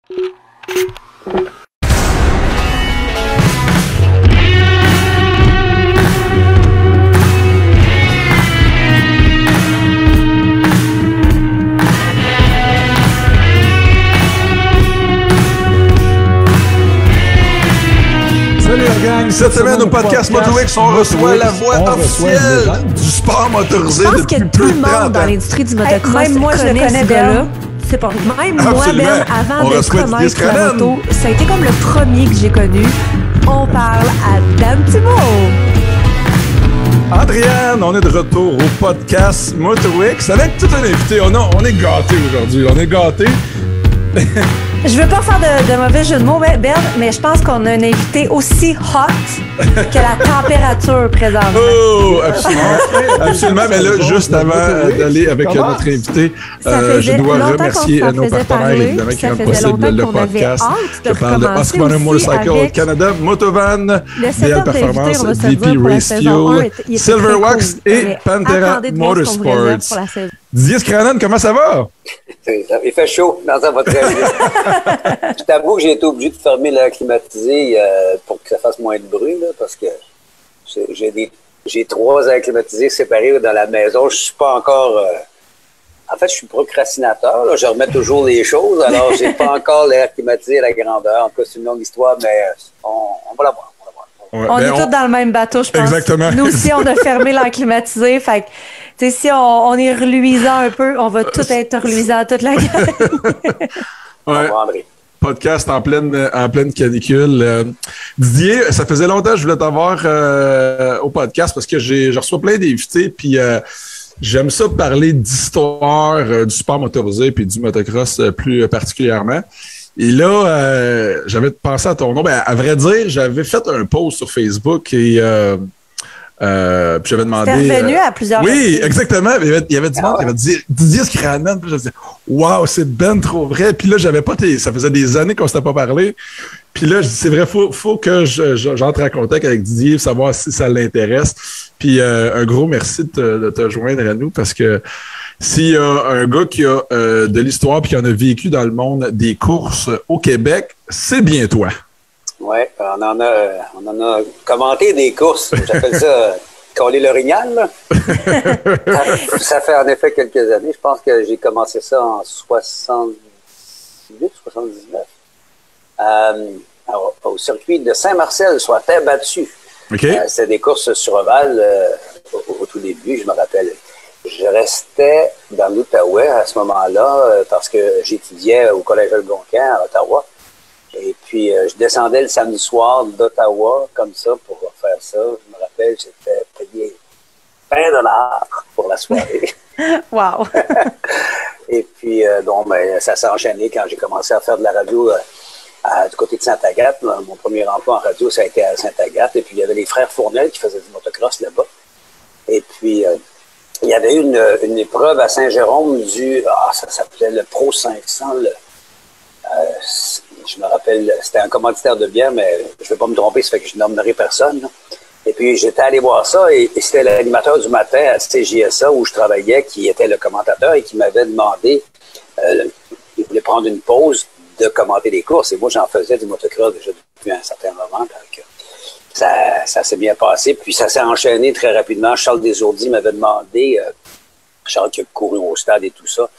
Salut la gang! Cette semaine au podcast MotoX, on reçoit la voix officielle du sport motorisé depuis plus de 30 ans. Je pense que tout le monde dans l'industrie du motocross même moi, je le connais, Ben. C'est pas même Absolument. moi, Ben, avant On de reçoit Didier connaître la Scranen. moto, ça a été comme le premier que j'ai connu. On parle à Dan Thibault. Adrienne, on est de retour au podcast MotoX avec tout un invité. On est gâtés aujourd'hui. On est gâtés. Je veux pas faire de mauvais jeu de mots, Ben, mais je pense qu'on a un invité aussi hot que la température présente. Oh, absolument. Absolument. Mais là, juste avant d'aller avec notre invité, je dois remercier nos partenaires, évidemment, qui rendent possible le podcast. Je parle de Husqvarna Motorcycle Canada, Motovan, BL Performance, VP Race Fuel, Silverwax et Pantera Motorsports. Didier Scranen, comment ça va? Il fait chaud, dans ça va très bien. Je t'avoue que j'ai été obligé de fermer l'air climatisé pour que ça fasse moins de bruit, là, parce que j'ai 3 airs climatisés séparés dans la maison. Je suis pas encore... En fait, je suis procrastinateur. Là. Je remets toujours les choses. Alors, j'ai pas encore l'air climatisé à la grandeur. En tout cas, c'est une longue histoire, mais on va la voir. Ouais, on est tous dans le même bateau, je pense. Exactement. Nous aussi, on a fermé l'air climatisé. Fait que, tu sais, si on est reluisant un peu, on va tout être reluisant toute la gang. Ouais. Podcast en pleine canicule. Didier, ça faisait longtemps que je voulais t'avoir au podcast parce que je reçois plein d'invités, puis j'aime ça parler d'histoire du sport motorisé puis du motocross plus particulièrement. Et là, j'avais pensé à ton nom. Ben, à vrai dire, j'avais fait un post sur Facebook et puis j'avais demandé... T'es revenu à plusieurs Oui, reprises. exactement. Il y avait du monde qui avait dit Didier Scranen. Puis je me disais, waouh, c'est ben trop vrai. Puis là, j'avais pas ça faisait des années qu'on s'était pas parlé. Puis là, je dis, c'est vrai, faut que j'entre en contact avec Didier, savoir si ça l'intéresse. Puis un gros merci de te joindre à nous parce que s'il y a un gars qui a de l'histoire puis qui en a vécu dans le monde des courses au Québec, c'est bien toi. Oui, on en a commenté des courses. J'appelle ça coller l'orignal. Là. Ça fait en effet quelques années. Je pense que j'ai commencé ça en 78, 79. Au circuit de Saint-Marcel, sur la terre battue. Okay. C'était des courses sur ovale au tout début, je me rappelle. Je restais dans l'Outaouais à ce moment-là parce que j'étudiais au Collège Algonquin à Ottawa. Et puis, je descendais le samedi soir d'Ottawa comme ça pour faire ça. Je me rappelle, j'étais payé $20 pour la soirée. Wow! Et puis, ça s'est enchaîné quand j'ai commencé à faire de la radio du côté de Sainte-Agathe. Mon premier emploi en radio, ça a été à Sainte-Agathe. Et puis, il y avait les frères Fournel qui faisaient du motocross là-bas. Et puis, il y avait une épreuve à Saint-Jérôme ça s'appelait le Pro 500. Je me rappelle, c'était un commanditaire de bière, mais je ne vais pas me tromper, ça fait que je nommerai personne. Là. Et puis, j'étais allé voir ça et c'était l'animateur du matin à CJSA où je travaillais qui était le commentateur et qui m'avait demandé, il voulait prendre une pause de commenter les courses. Et moi, j'en faisais du motocross déjà depuis un certain moment. Donc, ça s'est bien passé. Puis, ça s'est enchaîné très rapidement. Charles Desourdis m'avait demandé, Charles qui a couru au stade et tout ça,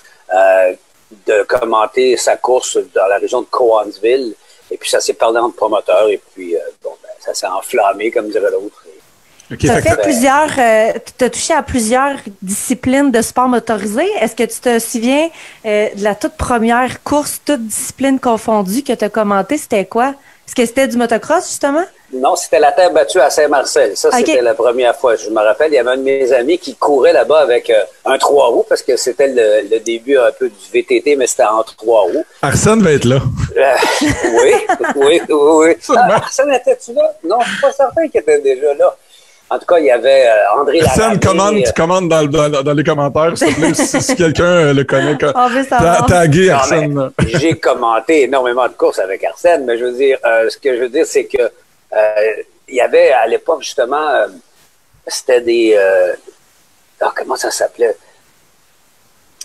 de commenter sa course dans la région de Cowansville. Et puis, ça s'est parlé entre promoteurs. Et puis, ça s'est enflammé, comme dirait l'autre. Okay, tu as touché à plusieurs disciplines de sport motorisé. Est-ce que tu te souviens de la toute première course, toute discipline confondue que tu as commentée? C'était quoi? Est-ce que c'était du motocross, justement? Non, c'était la terre battue à Saint-Marcel. Ça, c'était la première fois. Je me rappelle, il y avait un de mes amis qui courait là-bas avec un 3 roues, parce que c'était le début un peu du VTT, mais c'était en 3 roues. Arsène va être là. Oui. Arsène était-tu là? Non, je suis pas certain qu'il était déjà là. En tout cas, il y avait André Larabé. Arsène, commande dans les commentaires, s'il te plaît, si quelqu'un le connaît. Taguer Arsène. J'ai commenté énormément de courses avec Arsène, mais je veux dire, ce que je veux dire, c'est que il y avait à l'époque, justement, c'était des... comment ça s'appelait?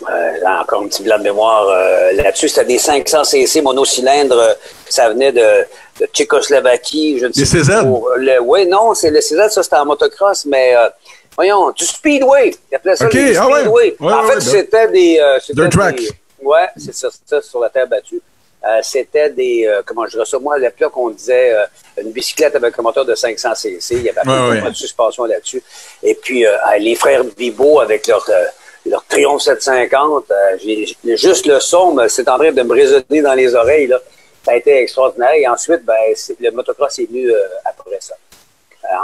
Encore un petit blanc de mémoire là-dessus. C'était des 500cc monocylindres. Ça venait de Tchécoslovaquie. Je ne sais CZ? Oui, non, c'est le CZ, ça c'était en motocross, mais voyons, du speedway. Ils appelaient ça du speedway. Ouais, en fait, c'était des... dirt track. Oui, c'est ça, sur la terre battue. C'était des... comment je dirais ça? Moi, à l'époque, on disait une bicyclette avec un moteur de 500cc. Il y avait pas de suspension là-dessus. Et puis, les frères Bibeau avec leur Triumph 750, juste le son, c'est en train de me résonner dans les oreilles, là. Ça a été extraordinaire. Et ensuite, le motocross est venu après ça.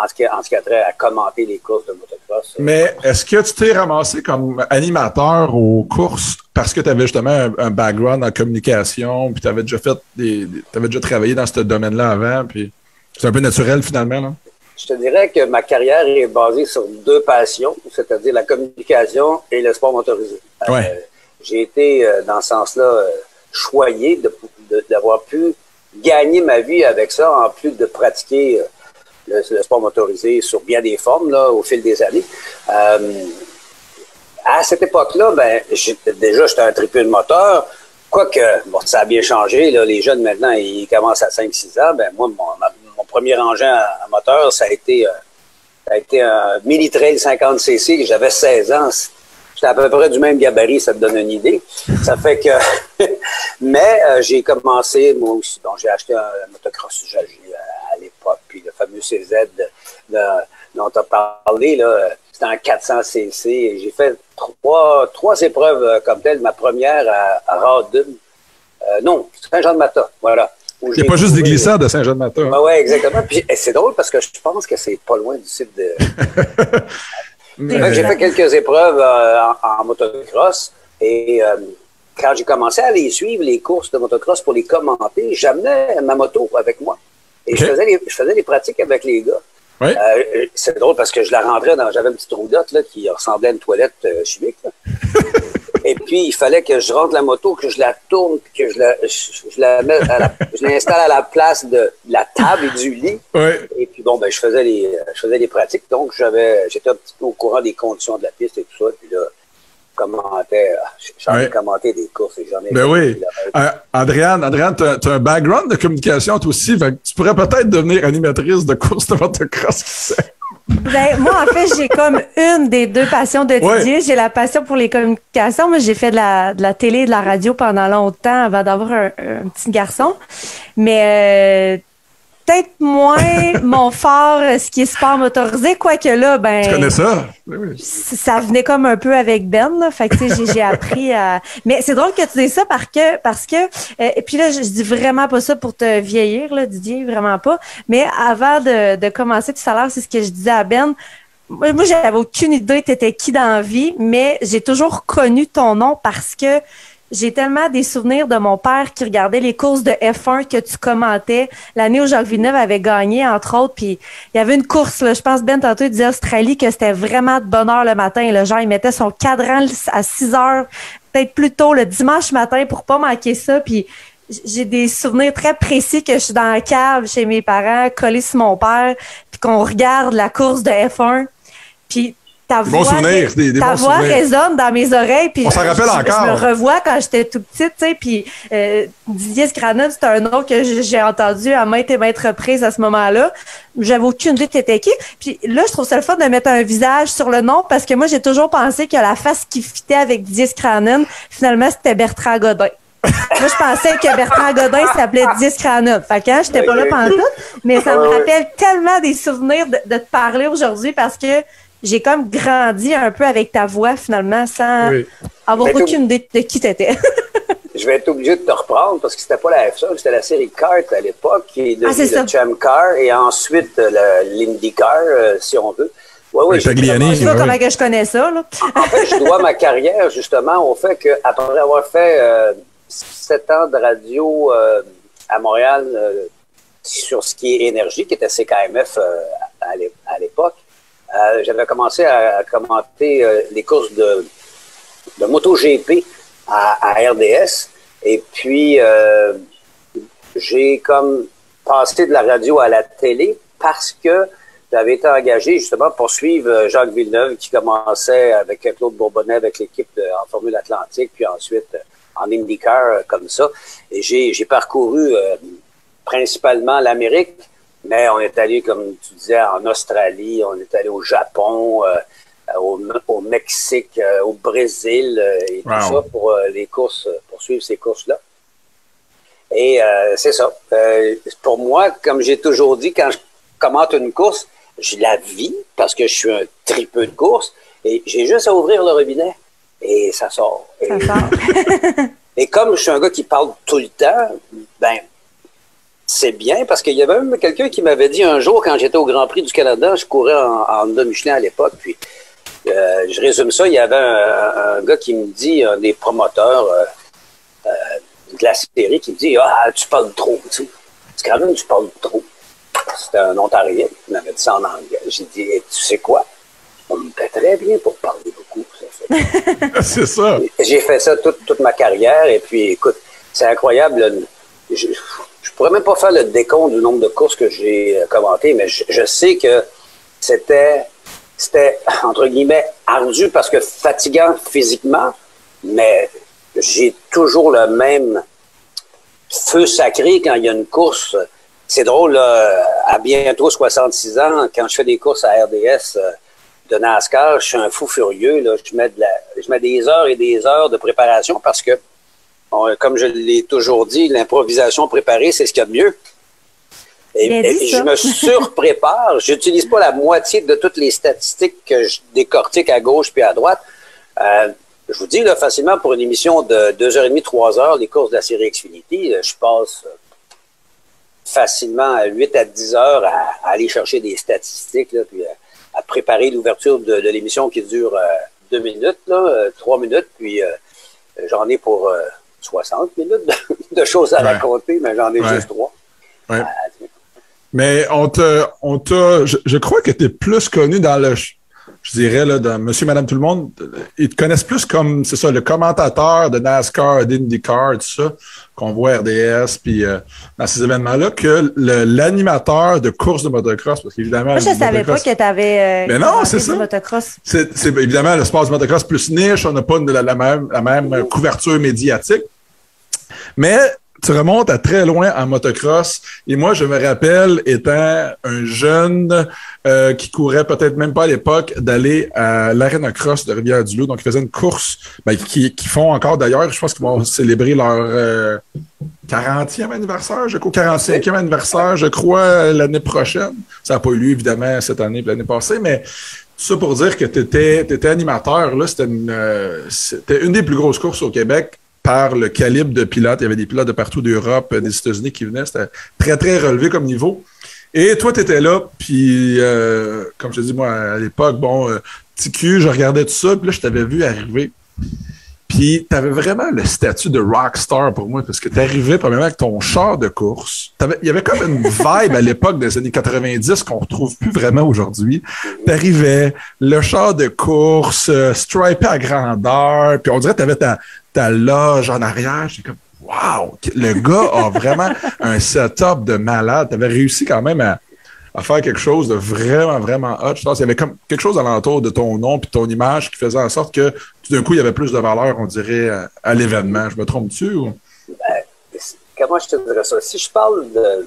En ce qui a trait à commenter les courses de motocross. Mais est-ce que tu t'es ramassé comme animateur aux courses parce que tu avais justement un background en communication, puis tu avais déjà t'avais déjà travaillé dans ce domaine-là avant, puis c'est un peu naturel finalement, là? Je te dirais que ma carrière est basée sur deux passions, c'est-à-dire la communication et le sport motorisé. J'ai été, dans ce sens-là, choyé d'avoir pu gagner ma vie avec ça, en plus de pratiquer le sport motorisé sur bien des formes là, au fil des années. À cette époque-là, j'étais un tripeux de moteur. Quoique, ça a bien changé. Là, les jeunes, maintenant, ils commencent à 5-6 ans. Moi, mon premier engin à moteur, ça a été un Mini-Trail 50cc que j'avais 16 ans. J'étais à peu près du même gabarit, ça te donne une idée. Ça fait que... Mais j'ai commencé, moi aussi. Donc, j'ai acheté un motocross à l'époque, puis le fameux CZ dont tu as parlé, là, c'était un 400cc. Et j'ai fait trois épreuves comme telles. Ma première à Radun. Non, Saint-Jean-de-Mata, voilà. Il n'y a pas juste des glissades de Saint-Jean-de-Mata. Hein? Oui, exactement. Puis c'est drôle parce que je pense que c'est pas loin du site de... J'ai fait quelques épreuves en motocross et quand j'ai commencé à aller suivre les courses de motocross pour les commenter, j'amenais ma moto avec moi et je faisais les pratiques avec les gars. Oui. C'est drôle parce que je la rentrais j'avais une petite roulotte là, qui ressemblait à une toilette chimique. Et puis, il fallait que je rentre la moto, que je la tourne, que je l'installe à la place de la table et du lit. Oui. Et puis, je faisais les pratiques. Donc, j'étais un petit peu au courant des conditions de la piste et tout ça. Puis là, j'en ai commenté des courses et j'en ai... oui. Adrienne, tu as un background de communication toi aussi. Fait que tu pourrais peut-être devenir animatrice de courses de motocross, qui sait? Moi, en fait, j'ai comme une des deux passions de Didier. J'ai la passion pour les communications. Moi, j'ai fait de la télé et de la radio pendant longtemps avant d'avoir un petit garçon. Mais peut-être moins mon fort, ce qui est sport motorisé, quoique là, Tu connais ça? Oui. Ça venait comme un peu avec Ben, là. Fait que, tu sais, j'ai appris à... Mais c'est drôle que tu dises ça parce que et puis là, je dis vraiment pas ça pour te vieillir, là, Didier, vraiment pas. Mais avant de commencer tout à l'heure, c'est ce que je disais à Ben. Moi, j'avais aucune idée t'étais qui dans la vie, mais j'ai toujours connu ton nom parce que j'ai tellement des souvenirs de mon père qui regardait les courses de F1 que tu commentais l'année où Jacques Villeneuve avait gagné, entre autres. Puis il y avait une course, là, je pense, Ben, tantôt, il disait Australie, que c'était vraiment de bonne heure le matin. Le genre, il mettait son cadran à 6 heures, peut-être plus tôt, le dimanche matin, pour pas manquer ça. Puis j'ai des souvenirs très précis que je suis dans la cave chez mes parents, collée sur mon père, puis qu'on regarde la course de F1. Puis ta voix résonne dans mes oreilles. Puis on s'en rappelle encore. Je me revois quand j'étais tout petite, tu sais. Puis Didier Scranon, c'est un nom que j'ai entendu à maintes et maintes reprises à ce moment-là. J'avais aucune idée de t'étais qui. Puis là, je trouve ça le fun de mettre un visage sur le nom parce que moi, j'ai toujours pensé que la face qui fitait avec Didier Scranon, finalement, c'était Bertrand Godin. Moi, je pensais que Bertrand Godin s'appelait Didier Scranon. Fait que j'étais pas là pendant tout. Mais ça me rappelle tellement des souvenirs de te parler aujourd'hui parce que j'ai comme grandi un peu avec ta voix, finalement, sans avoir aucune idée de qui t'étais. Je vais être obligé de te reprendre parce que c'était pas la F1, c'était la série Kart à l'époque, qui est devenue le Champ Car et ensuite l'IndyCar, si on veut. Oui, je sais pas comment que je connais ça. Là. En fait, je dois ma carrière, justement, au fait qu'après avoir fait 7 ans de radio à Montréal sur ce qui est énergie, qui était CKMF à l'époque, j'avais commencé à commenter les courses de MotoGP à RDS. Et puis, j'ai comme passé de la radio à la télé parce que j'avais été engagé justement pour suivre Jacques Villeneuve qui commençait avec Claude Bourbonnais avec l'équipe en Formule Atlantique, puis ensuite en IndyCar comme ça. Et j'ai parcouru principalement l'Amérique, mais on est allé, comme tu disais, en Australie, on est allé au Japon, au Mexique, au Brésil et tout ça pour les courses, pour suivre ces courses-là. Et c'est ça. Pour moi, comme j'ai toujours dit, quand je commente une course, je la vis parce que je suis un tripeux de course et j'ai juste à ouvrir le robinet et ça sort. Ça sort. Et comme je suis un gars qui parle tout le temps, ben c'est bien parce qu'il y avait même quelqu'un qui m'avait dit un jour quand j'étais au Grand Prix du Canada, je courais en Honda Michelin à l'époque, puis je résume ça, il y avait un gars qui me dit, un des promoteurs de la série, qui me dit « Ah, tu parles trop, tu sais. C'est quand même, tu parles trop. » C'était un Ontarien qui m'avait dit ça en anglais. J'ai dit hey, « Tu sais quoi? On me paie très bien pour parler beaucoup. » C'est ça. J'ai fait ça toute ma carrière et puis, écoute, c'est incroyable. Je pourrais même pas faire le décompte du nombre de courses que j'ai commentées, mais je sais que c'était, entre guillemets, ardu parce que fatigant physiquement, mais j'ai toujours le même feu sacré quand il y a une course. C'est drôle, là, à bientôt 66 ans, quand je fais des courses à RDS de NASCAR, je suis un fou furieux. Là. Je mets des heures et des heures de préparation parce que, comme je l'ai toujours dit, l'improvisation préparée, c'est ce qu'il y a de mieux. Et je me surprépare. J'utilise pas la moitié de toutes les statistiques que je décortique à gauche puis à droite. Je vous dis, là, facilement, pour une émission de 2h30, 3h, les courses de la série Xfinity, je passe facilement 8 à 10 heures à aller chercher des statistiques, là, puis à préparer l'ouverture de l'émission qui dure 2 minutes, là, 3 minutes, puis j'en ai pour 60 minutes de choses à raconter, mais j'en ai juste 3. Ouais. Mais je crois que tu es plus connu dans je dirais, là, dans Monsieur, Madame, tout le monde, ils te connaissent plus comme, c'est ça, le commentateur de NASCAR, d'IndyCar, tout ça, qu'on voit RDS, puis dans ces événements-là, que l'animateur de course de motocross, parce qu'évidemment... Moi, je ne savais pas que tu avais mais non, c'est ça. Motocross. C'est évidemment le sport du motocross plus niche, on n'a pas la même couverture médiatique, mais... Tu remontes à très loin en motocross. Et moi, je me rappelle, étant un jeune qui courait peut-être même pas à l'époque, d'aller à l'Arena Cross de Rivière-du-Loup. Donc, ils faisaient une course qui font encore d'ailleurs. Je pense qu'ils vont célébrer leur 40e anniversaire, je crois, 45e anniversaire, je crois, l'année prochaine. Ça n'a pas eu lieu, évidemment, cette année et l'année passée, mais tout ça pour dire que tu étais animateur. Là, c'était une des plus grosses courses au Québec. Par le calibre de pilotes. Il y avait des pilotes de partout d'Europe, des États-Unis qui venaient. C'était très, très relevé comme niveau. Et toi, tu étais là, puis comme je te dis, moi, à l'époque, petit cul, je regardais tout ça, puis là, je t'avais vu arriver. Puis, tu avais vraiment le statut de rockstar pour moi, parce que tu arrivais, premièrement, avec ton char de course. Il y avait comme une vibe à l'époque des années 90 qu'on retrouve plus vraiment aujourd'hui. Tu arrivais, le char de course, stripé à grandeur, puis on dirait que tu avais ta loge en arrière. J'étais comme, wow! Le gars a vraiment un setup de malade. Tu avais réussi quand même à faire quelque chose de vraiment, vraiment hot. Je pense qu'il y avait comme quelque chose alentour de ton nom puis ton image qui faisait en sorte que tout d'un coup, il y avait plus de valeur, on dirait, à l'événement. Je me trompe-tu? Ou? Ben, comment je te dirais ça? Si je parle de...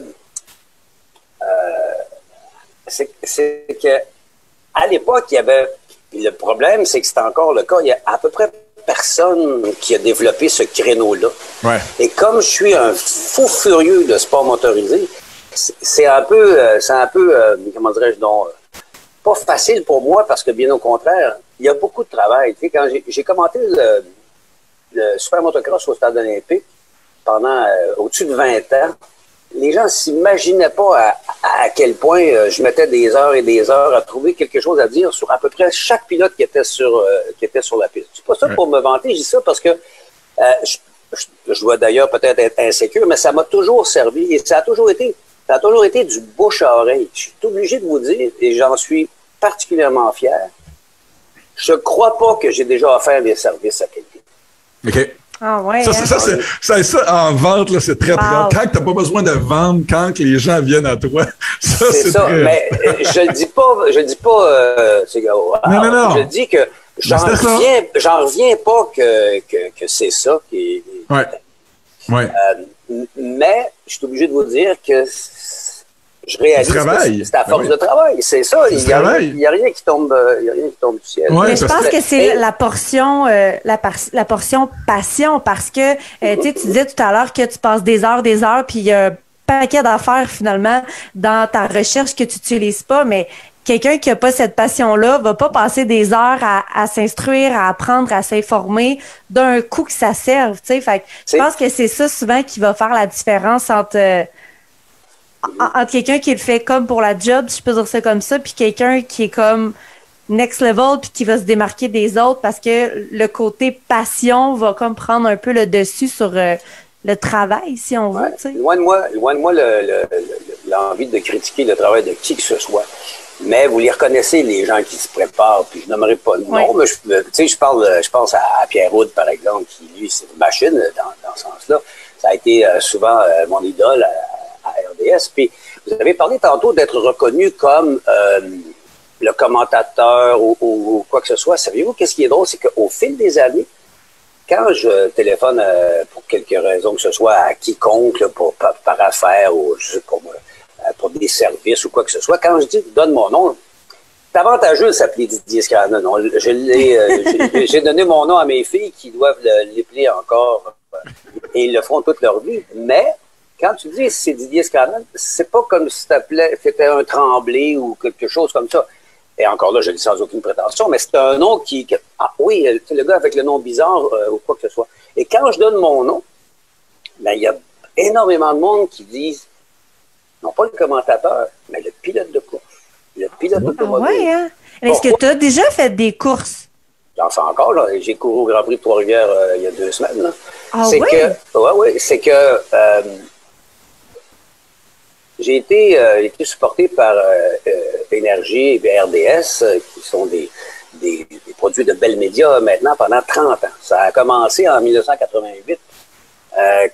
c'est que à l'époque, il y avait... Le problème, c'est que c'est encore le cas. Il y a à peu près personne qui a développé ce créneau-là. Ouais. Et comme je suis un fou furieux de sport motorisé, c'est un peu, comment dirais-je donc, pas facile pour moi parce que bien au contraire, il y a beaucoup de travail. Tu sais, quand j'ai commenté le Super Motocross au Stade olympique pendant au-dessus de 20 ans, les gens s'imaginaient pas à quel point je mettais des heures et des heures à trouver quelque chose à dire sur à peu près chaque pilote qui était sur la piste. C'est pas ça pour me vanter, je dis ça parce que je dois d'ailleurs peut-être être insécure, mais ça m'a toujours servi et ça a toujours été du bouche à oreille. Je suis obligé de vous dire, et j'en suis particulièrement fier, je crois pas que j'ai déjà offert des services à quelqu'un. OK. Ah ouais. Ça, en vente, là, c'est très, très rare. Quand tu n'as pas besoin de vendre, quand les gens viennent à toi, c'est ça. Très... Mais je le dis pas, c'est non. Je dis que j'en reviens pas que c'est ça qui est. Ouais. Mais je suis obligé de vous dire que je réalise que c'est à force de travail. C'est ça. Il n'y a rien qui tombe du ciel. Ouais, mais je pense que c'est la portion passion parce que tu disais tout à l'heure que tu passes des heures, puis il y a un paquet d'affaires finalement dans ta recherche que tu n'utilises pas, mais quelqu'un qui n'a pas cette passion-là va pas passer des heures à s'instruire, à apprendre, à s'informer d'un coup que ça serve. Fait que je pense que c'est ça souvent qui va faire la différence entre quelqu'un qui le fait comme pour la job, si je peux dire ça comme ça, puis quelqu'un qui est comme next level puis qui va se démarquer des autres parce que le côté passion va comme prendre un peu le dessus sur le travail, si on veut. Loin de moi l'envie de critiquer le travail de qui que ce soit. Mais vous les reconnaissez, les gens qui se préparent, puis je n'aimerais pas de nom, mais je pense à Pierre Houd, par exemple, qui, lui, c'est une machine dans ce sens-là. Ça a été souvent mon idole à RDS. Puis vous avez parlé tantôt d'être reconnu comme le commentateur ou quoi que ce soit. Savez-vous qu'est-ce qui est drôle? C'est qu'au fil des années, quand je téléphone pour quelque raison que ce soit à quiconque, là, par affaire ou je sais pas moi, pour des services ou quoi que ce soit, quand je dis donne mon nom, c'est avantageux de s'appeler Didier Scanlon. J'ai donné mon nom à mes filles qui doivent l'épeler encore et ils le font toute leur vie. Mais quand tu dis c'est Didier Scanlon, c'est pas comme si c'était un Tremblay ou quelque chose comme ça. Et encore là, je le dis sans aucune prétention, mais c'est un nom c'est le gars avec le nom bizarre ou quoi que ce soit. Et quand je donne mon nom, ben, il y a énormément de monde qui disent non pas le commentateur, mais le pilote de course. Le pilote automobile. Ah ouais, hein? Est-ce que tu as déjà fait des courses? J'en fais encore, là. J'ai couru au Grand Prix de Trois-Rivières il y a 2 semaines, là. C'est que j'ai été supporté par Énergie et RDS, qui sont des produits de Bell Media maintenant pendant 30 ans. Ça a commencé en 1988.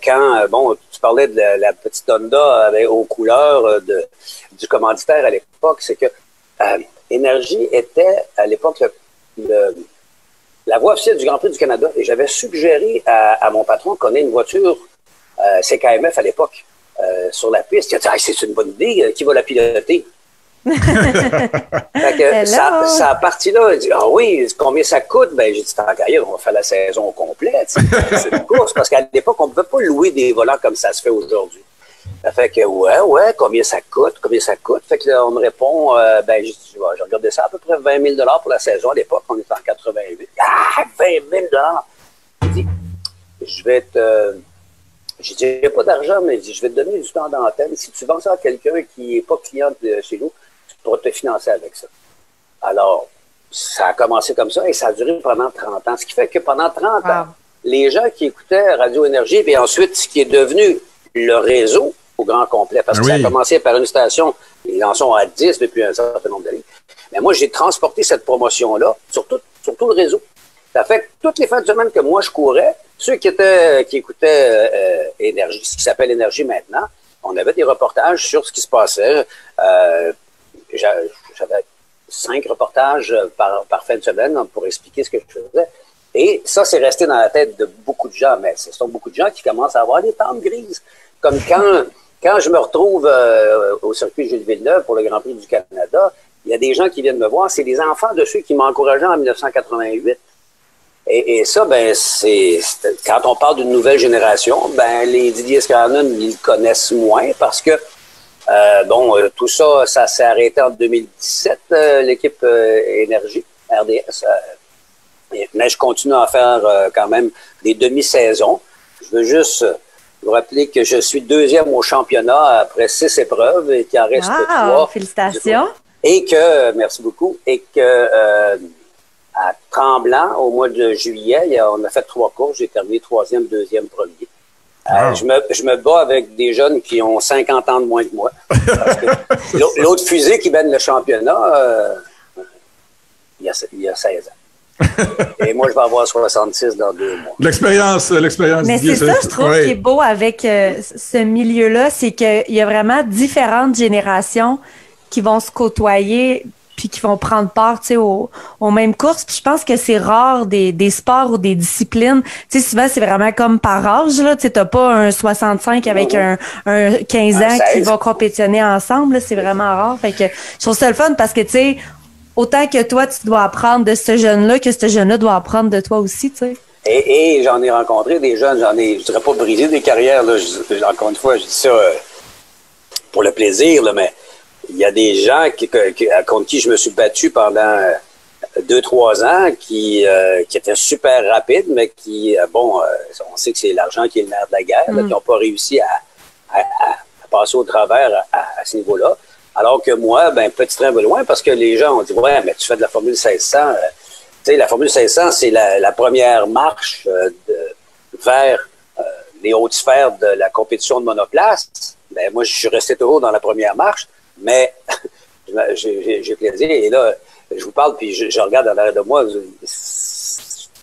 Quand, tu parlais de la petite Honda aux couleurs du commanditaire à l'époque, c'est que Énergie était à l'époque la voie officielle du Grand Prix du Canada. Et j'avais suggéré à mon patron qu'on ait une voiture CKMF à l'époque sur la piste. Il a dit c'est une bonne idée, qui va la piloter? Fait que ça a parti là. Il dit oui, combien ça coûte? Ben j'ai dit tant qu'à y aller, on va faire la saison complète. C'est une course parce qu'à l'époque on ne pouvait pas louer des volants comme ça se fait aujourd'hui. Ça fait que ouais, combien ça coûte? Fait que là, on me répond j'ai regardé ça à peu près 20 000 pour la saison à l'époque. On est en 88. 20 000 Il dit je vais te j'ai dit, j'ai pas d'argent, mais je vais te donner du temps d'antenne. Si tu vends ça à quelqu'un qui n'est pas client de chez nous, tu pourras te financer avec ça. Alors, ça a commencé comme ça et ça a duré pendant 30 ans. Ce qui fait que pendant 30 ans, les gens qui écoutaient Radio Énergie, puis ensuite, ce qui est devenu le réseau au grand complet, parce que ça a commencé par une station, ils en sont à 10 depuis un certain nombre d'années. Mais moi, j'ai transporté cette promotion-là sur tout le réseau. Ça fait que toutes les fins de semaine que moi, je courais, ceux qui écoutaient Énergie, ce qui s'appelle Énergie maintenant, on avait des reportages sur ce qui se passait. J'avais 5 reportages par fin de semaine pour expliquer ce que je faisais. Et ça, c'est resté dans la tête de beaucoup de gens. Mais ce sont beaucoup de gens qui commencent à avoir des tentes grises. Comme quand je me retrouve au circuit Gilles Villeneuve pour le Grand Prix du Canada, il y a des gens qui viennent me voir. C'est des enfants de ceux qui m'ont encouragé en 1988. Et ça, c'est quand on parle d'une nouvelle génération, les Didier Scanlon, ils le connaissent moins parce que tout ça s'est arrêté en 2017, l'équipe Énergie, RDS. Mais je continue à faire quand même des demi-saisons. Je veux juste vous rappeler que je suis 2e au championnat après 6 épreuves et qu'il en reste 3. Félicitations. Et que, merci beaucoup, et que à Tremblant, au mois de juillet, on a fait 3 courses. J'ai terminé 3e, 2e, 1er. Je me bats avec des jeunes qui ont 50 ans de moins que moi. Parce que l'autre fusée qui mène le championnat, il y a 16 ans. Et moi, je vais avoir 66 dans 2 mois. L'expérience. Mais c'est ça, je trouve, qui est beau avec ce milieu-là, c'est qu'il y a vraiment différentes générations qui vont se côtoyer puis qui vont prendre part, tu sais, aux mêmes courses. Puis je pense que c'est rare des sports ou des disciplines. Tu sais, souvent, c'est vraiment comme par âge, là. Tu sais, t'as pas un 65 avec un 15 ans qui vont compétitionner ensemble, là. C'est vraiment rare. Fait que je trouve ça le fun parce que, tu sais, autant que toi, tu dois apprendre de ce jeune-là que ce jeune-là doit apprendre de toi aussi, tu sais. Et j'en ai rencontré des jeunes, je dirais pas brisé des carrières, là. Encore une fois, je dis ça pour le plaisir, là, mais il y a des gens contre qui je me suis battu pendant 2-3 ans qui étaient super rapides, mais qui, on sait que c'est l'argent qui est le nerf de la guerre, là, qui n'ont pas réussi à passer au travers à ce niveau-là. Alors que moi, petit train va loin, parce que les gens ont dit, ouais, mais tu fais de la Formule 1600. Tu sais, la Formule 1600, c'est la première marche vers les hautes sphères de la compétition de monoplace. Ben, moi, je suis resté toujours dans la première marche. Mais j'ai plaisir. Et là, je vous parle, puis je regarde en arrière de moi.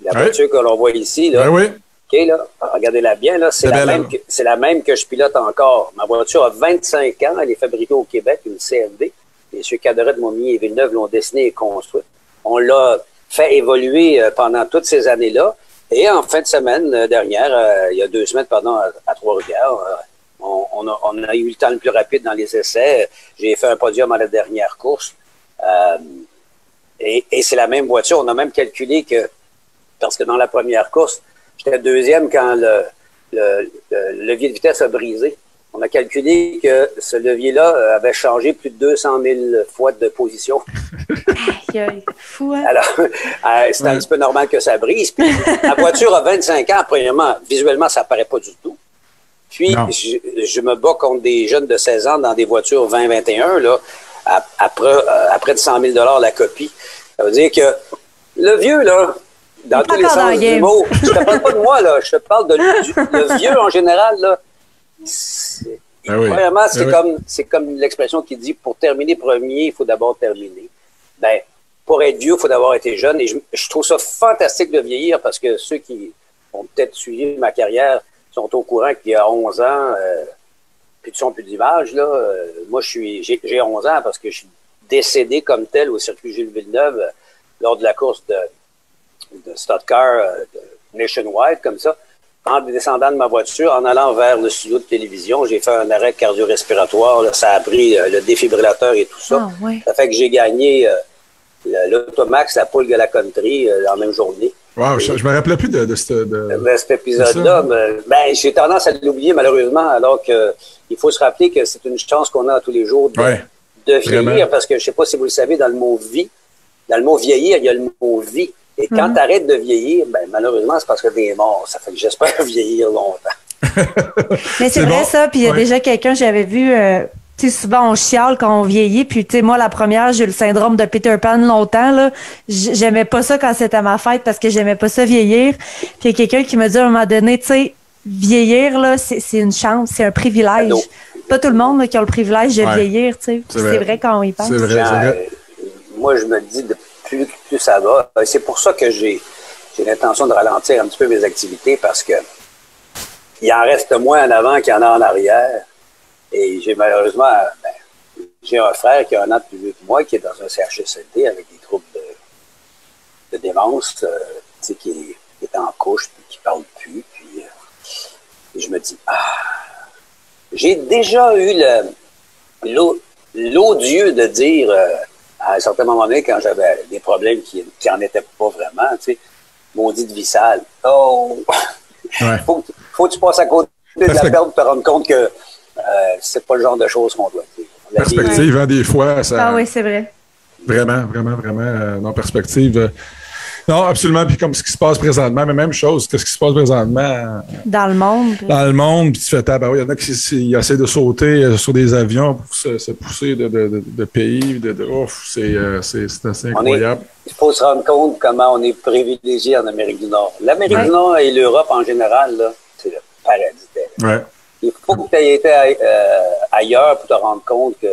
La voiture que l'on voit ici, là. Oui. OK, là. Regardez-la bien, là. C'est la même que je pilote encore. Ma voiture a 25 ans. Elle est fabriquée au Québec, une CFD. Messieurs Caderet, Momigny et Villeneuve l'ont dessinée et construite. On l'a fait évoluer pendant toutes ces années-là. Et en fin de semaine dernière, il y a 2 semaines, pardon, à Trois-Rivières, on a eu le temps le plus rapide dans les essais. J'ai fait un podium à la dernière course. Et c'est la même voiture. On a même calculé que, parce que dans la première course, j'étais 2e quand le levier de vitesse a brisé. On a calculé que ce levier-là avait changé plus de 200 000 fois de position. Aïe, fou, hein? Alors, c'est un petit peu normal que ça brise. Puis, la voiture a 25 ans. Premièrement, visuellement, ça paraît pas du tout. Puis, je me bats contre des jeunes de 16 ans dans des voitures 20-21, là, à près de 100 000 la copie. Ça veut dire que le vieux, là, dans tous les sens du mot, je te parle pas de moi, là, je te parle de le vieux en général, là. Premièrement, c'est comme l'expression qui dit, pour terminer premier, il faut d'abord terminer. Ben, pour être vieux, il faut d'abord être jeune. Et je trouve ça fantastique de vieillir parce que ceux qui ont peut-être suivi ma carrière sont au courant qu'il y a 11 ans, plus de son, plus d'image, là. Moi, j'ai 11 ans parce que je suis décédé comme tel au circuit Gilles Villeneuve lors de la course de Stock Car Nationwide, comme ça. En descendant de ma voiture, en allant vers le studio de télévision, j'ai fait un arrêt cardio-respiratoire. Là, ça a pris le défibrillateur et tout ça. Oh, ouais. Ça fait que j'ai gagné l'Automax, la poule de la country, la même journée. Wow, je me rappelais plus de cet épisode-là. J'ai tendance à l'oublier malheureusement, alors que il faut se rappeler que c'est une chance qu'on a tous les jours de vieillir, parce que je sais pas si vous le savez, dans le mot vie, dans le mot vieillir, il y a le mot vie. Et quand tu arrêtes de vieillir, malheureusement, c'est parce que tu es mort. Ça fait que j'espère vieillir longtemps. Mais c'est vrai ça, puis il y a déjà quelqu'un, j'avais vu... Tu sais, souvent, on chiale quand on vieillit. Puis, tu sais, moi, la première, j'ai eu le syndrome de Peter Pan longtemps, là. J'aimais pas ça quand c'était ma fête parce que j'aimais pas ça vieillir. Puis, il y a quelqu'un qui m'a dit à un moment donné, tu sais, vieillir, là, c'est une chance, c'est un privilège. Pas tout le monde là, qui a le privilège de vieillir, tu sais. C'est vrai quand on y pense. C'est vrai. Moi, je me dis, plus ça va. C'est pour ça que j'ai l'intention de ralentir un petit peu mes activités parce que il en reste moins en avant qu'il y en a en arrière. Et j'ai malheureusement, j'ai un frère qui a 1 an de plus vieux que moi, qui est dans un CHSLD avec des troubles de démence, qui est en couche, puis qui parle plus. Puis je me dis, j'ai déjà eu l'odieux de dire, à un certain moment donné, quand j'avais des problèmes qui en étaient pas vraiment, maudite vie sale. Oh! Faut que tu passes à côté de la perte pour te rendre compte que c'est pas le genre de choses qu'on doit dire. Perspective, des fois, ça... Ah oui, c'est vrai. Vraiment, non, perspective. Non, absolument. Puis comme ce qui se passe présentement, mais même chose, qu'est-ce qui se passe présentement? Dans le monde. Dans le monde, puis tu fais il y en a qui essaient de sauter sur des avions pour se pousser de pays. C'est assez incroyable. Il faut se rendre compte comment on est privilégié en Amérique du Nord. L'Amérique du Nord et l'Europe en général, là, c'est le paradis. Ouais. Il faut que tu aies été ailleurs pour te rendre compte que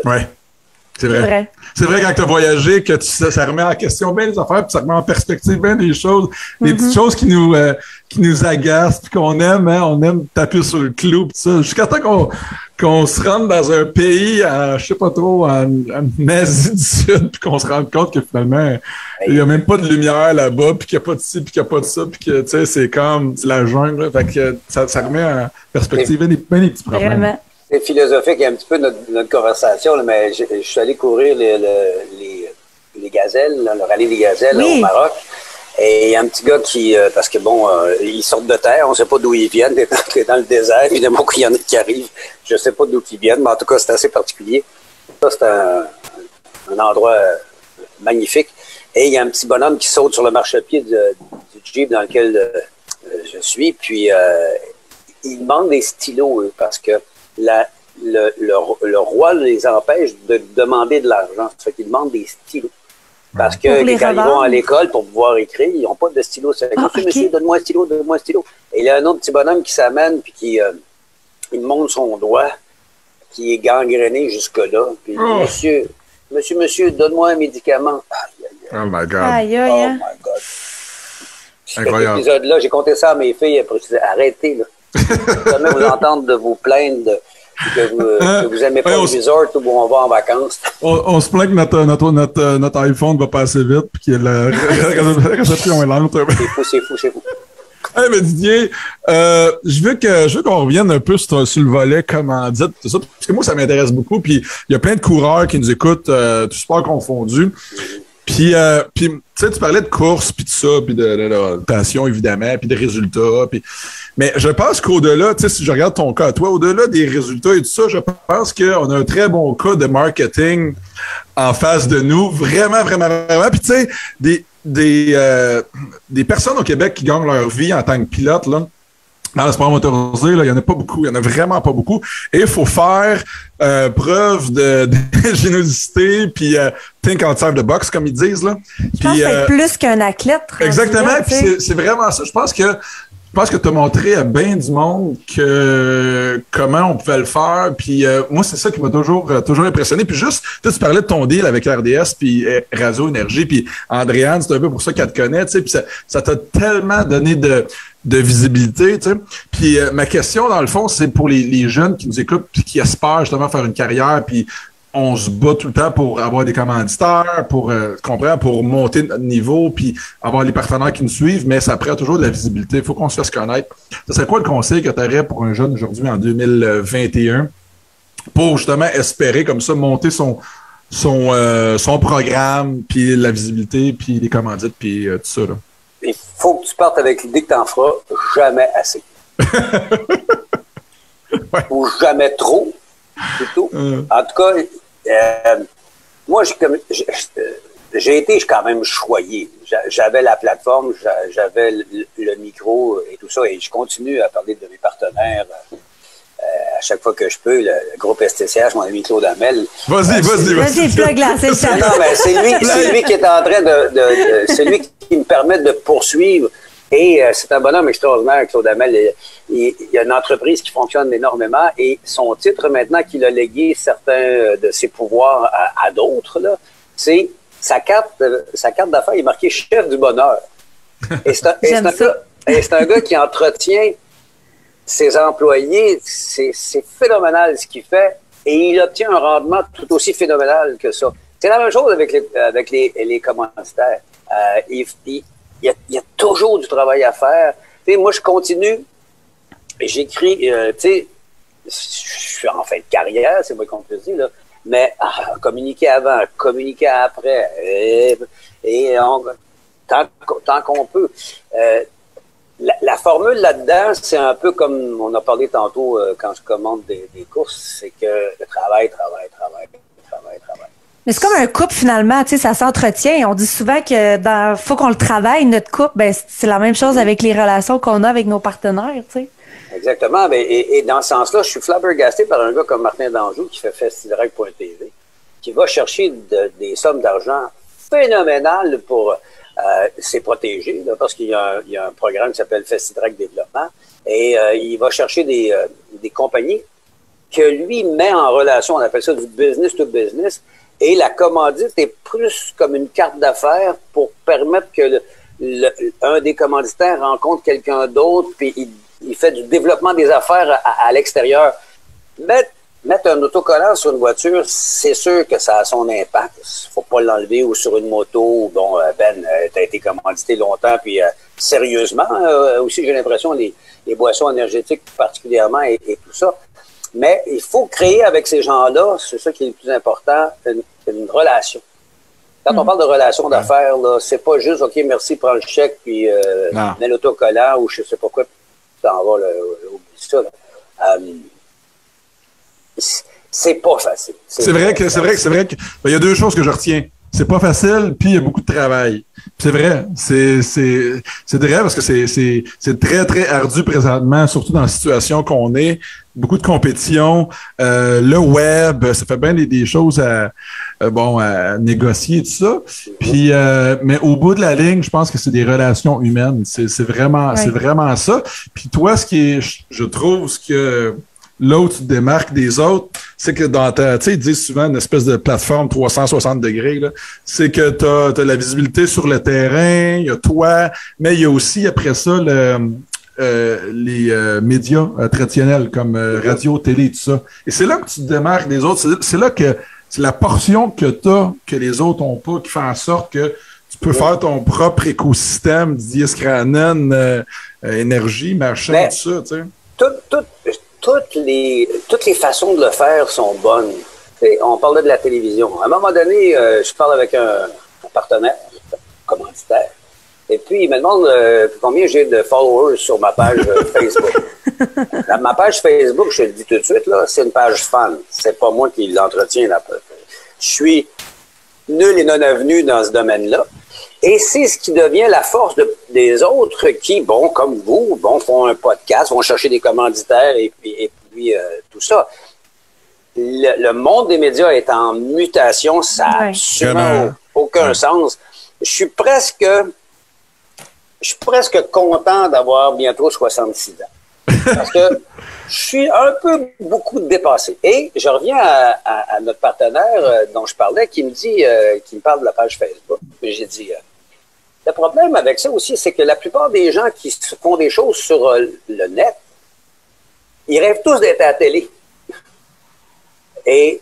C'est vrai. C'est vrai quand tu as voyagé que ça remet en question bien les affaires, puis ça remet en perspective bien des choses, des petites choses qui nous agacent, puis qu'on aime, hein, on aime taper sur le clou, puis ça. Jusqu'à temps qu'on se rende dans un pays, je sais pas trop, en Asie du Sud, puis qu'on se rende compte que finalement, il y a même pas de lumière là-bas, puis qu'il y a pas de ci, puis qu'il y a pas de ça, puis que, tu sais, c'est la jungle, là. Fait que ça remet en perspective bien des petits problèmes. Vraiment. C'est philosophique un petit peu notre conversation, là, mais je suis allé courir les gazelles, là, le rallye des gazelles là, au Maroc. Et il y a un petit gars qui, parce que bon, ils sortent de terre, on ne sait pas d'où ils viennent, t'es dans le désert, évidemment qu'il y en a qui arrivent, je ne sais pas d'où ils viennent, mais en tout cas, c'est assez particulier. Ça, c'est un endroit magnifique. Et il y a un petit bonhomme qui saute sur le marchepied du Jeep dans lequel je suis, puis il demande des stylos, eux, parce que le roi les empêche de demander de l'argent. Ça fait qu'ils demandent des stylos. Parce que quand ils vont à l'école pour pouvoir écrire, ils n'ont pas de stylo. C'est monsieur, donne-moi un stylo, donne-moi un stylo. Et il y a un autre petit bonhomme qui s'amène puis qui il montre son doigt qui est gangréné jusque-là. Puis monsieur, donne-moi un médicament. Oh my God. Oh my God. Incroyable. Cet épisode-là, j'ai compté ça à mes filles. Après, je disais, arrêtez, là. Jamais vous entendre de vous plaindre que vous aimez pas le resort où on va en vacances. On se plaint que notre iPhone va pas assez vite puis que la réception est lente. C'est fou. Hey, mais Didier, je veux qu'on revienne un peu sur le volet commandite, tout ça, parce que moi, ça m'intéresse beaucoup. Puis il y a plein de coureurs qui nous écoutent, tout sport confondu. Puis tu sais, tu parlais de course, puis de ça, puis de passion, évidemment, puis de résultats. Mais je pense qu'au-delà, tu sais, si je regarde ton cas, toi, au-delà des résultats et tout ça, je pense qu'on a un très bon cas de marketing en face de nous. Vraiment. Puis tu sais, des personnes au Québec qui gagnent leur vie en tant que pilote, là, dans le sport motorisé, là, il y en a pas beaucoup. Il y en a vraiment pas beaucoup. Et il faut faire preuve d'ingéniosité, puis think outside the box, comme ils disent, là. Je pense être plus qu'un athlète. Exactement. Puis c'est vraiment ça. Je pense que tu as montré à bien du monde comment on pouvait le faire. Puis moi, c'est ça qui m'a toujours impressionné. Puis juste, tu parlais de ton deal avec RDS puis Radio Énergie. Puis Andréane, c'est un peu pour ça qu'elle te connaît. Tu sais, puis ça t'a tellement donné de visibilité. Tu sais. Puis ma question, dans le fond, c'est pour les jeunes qui nous écoutent puis qui espèrent justement faire une carrière. Puis on se bat tout le temps pour avoir des commanditaires, pour monter notre niveau, puis avoir les partenaires qui nous suivent, mais ça prend toujours de la visibilité. Il faut qu'on se fasse connaître. Ça serait quoi le conseil que tu aurais pour un jeune aujourd'hui en 2021 pour justement espérer comme ça monter son programme, puis la visibilité, puis les commandites, puis tout ça, là? Il faut que tu partes avec l'idée que tu n'en feras jamais assez. Ouais. Ou jamais trop. C'est tout. En tout cas, moi, j'ai été quand même choyé. J'avais la plateforme, j'avais le micro et tout ça, et je continue à parler de mes partenaires à chaque fois que je peux. Le groupe STCH, mon ami Claude Hamel. Vas-y. Plug-la, c'est ça. Non, mais c'est lui qui est en train c'est lui qui me permet de poursuivre. Et c'est un bonhomme extraordinaire, Claude Hamel. Il y a une entreprise qui fonctionne énormément et son titre, maintenant qu'il a légué certains de ses pouvoirs à d'autres, là, c'est sa carte d'affaires est marquée chef du bonheur. Et c'est un gars qui entretient ses employés. C'est phénoménal ce qu'il fait et il obtient un rendement tout aussi phénoménal que ça. C'est la même chose avec les commanditaires. Il y a toujours du travail à faire. Tu sais, moi, je continue. J'écris, tu sais, je suis en fin de carrière, c'est moi qu'on peut dire, là. Mais communiquer avant, communiquer après, tant qu'on peut. La formule là-dedans, c'est un peu comme on a parlé tantôt quand je commande des courses, c'est que le travail. Mais c'est comme un couple, finalement, tu sais, ça s'entretient. On dit souvent que faut qu'on le travaille, notre couple. Ben, c'est la même chose avec les relations qu'on a avec nos partenaires, tu sais. Exactement. Ben, et dans ce sens-là, je suis flabbergasté par un gars comme Martin Danjou qui fait festidirect.tv, qui va chercher des sommes d'argent phénoménales pour ses protégés, là, parce qu'il y a un programme qui s'appelle Festidirect Développement, et il va chercher des compagnies que lui met en relation, on appelle ça du business to business, Et la commandite est plus comme une carte d'affaires pour permettre que un des commanditaires rencontre quelqu'un d'autre, puis il fait du développement des affaires à l'extérieur. Mettre un autocollant sur une voiture, c'est sûr que ça a son impact. Faut pas l'enlever, ou sur une moto. Bon, t'as été commandité longtemps, puis sérieusement, aussi j'ai l'impression, les boissons énergétiques particulièrement et tout ça. Mais il faut créer avec ces gens-là, c'est ça qui est le plus important, une relation. Quand on parle de relation d'affaires, là, c'est pas juste, OK, merci, prends le chèque, puis mets l'autocollant, ou je sais pas quoi, puis t'en vas, oublie ça. C'est pas facile. C'est vrai que il y a deux choses que je retiens. C'est pas facile, puis il y a beaucoup de travail. C'est vrai, c'est vrai parce que c'est très très ardu présentement, surtout dans la situation qu'on est. Beaucoup de compétition, le web, ça fait bien des choses à négocier tout ça. Puis mais au bout de la ligne, je pense que c'est des relations humaines. C'est vraiment ça. Puis toi, ce qui est, je trouve, ce que là où tu te démarques des autres, c'est que dans tu sais, ils disent souvent une espèce de plateforme 360 degrés, là, c'est que t'as la visibilité sur le terrain, il y a toi, mais il y a aussi, après ça, les médias traditionnels comme radio, télé, tout ça. Et c'est là que tu te démarques des autres. C'est là que c'est la portion que t'as, que les autres n'ont pas, qui fait en sorte que tu peux faire ton propre écosystème, Dies Kranen, énergie, machin, tout ça, tu sais. Toutes les façons de le faire sont bonnes. T'sais, on parlait de la télévision. À un moment donné, je parle avec un partenaire, un commanditaire, et puis il me demande combien j'ai de followers sur ma page Facebook. Ma page Facebook, je te le dis tout de suite, là, c'est une page fan. C'est pas moi qui l'entretiens. Je suis nul et non avenu dans ce domaine-là. Et c'est ce qui devient la force des autres qui, comme vous, font un podcast, vont chercher des commanditaires et puis tout ça. Le monde des médias est en mutation, ça n'a absolument aucun sens. Je suis presque content d'avoir bientôt 66 ans. Parce que je suis beaucoup dépassé. Et je reviens à notre partenaire dont je parlais, qui me parle de la page Facebook. J'ai dit, le problème avec ça aussi, c'est que la plupart des gens qui font des choses sur le net, ils rêvent tous d'être à la télé. Et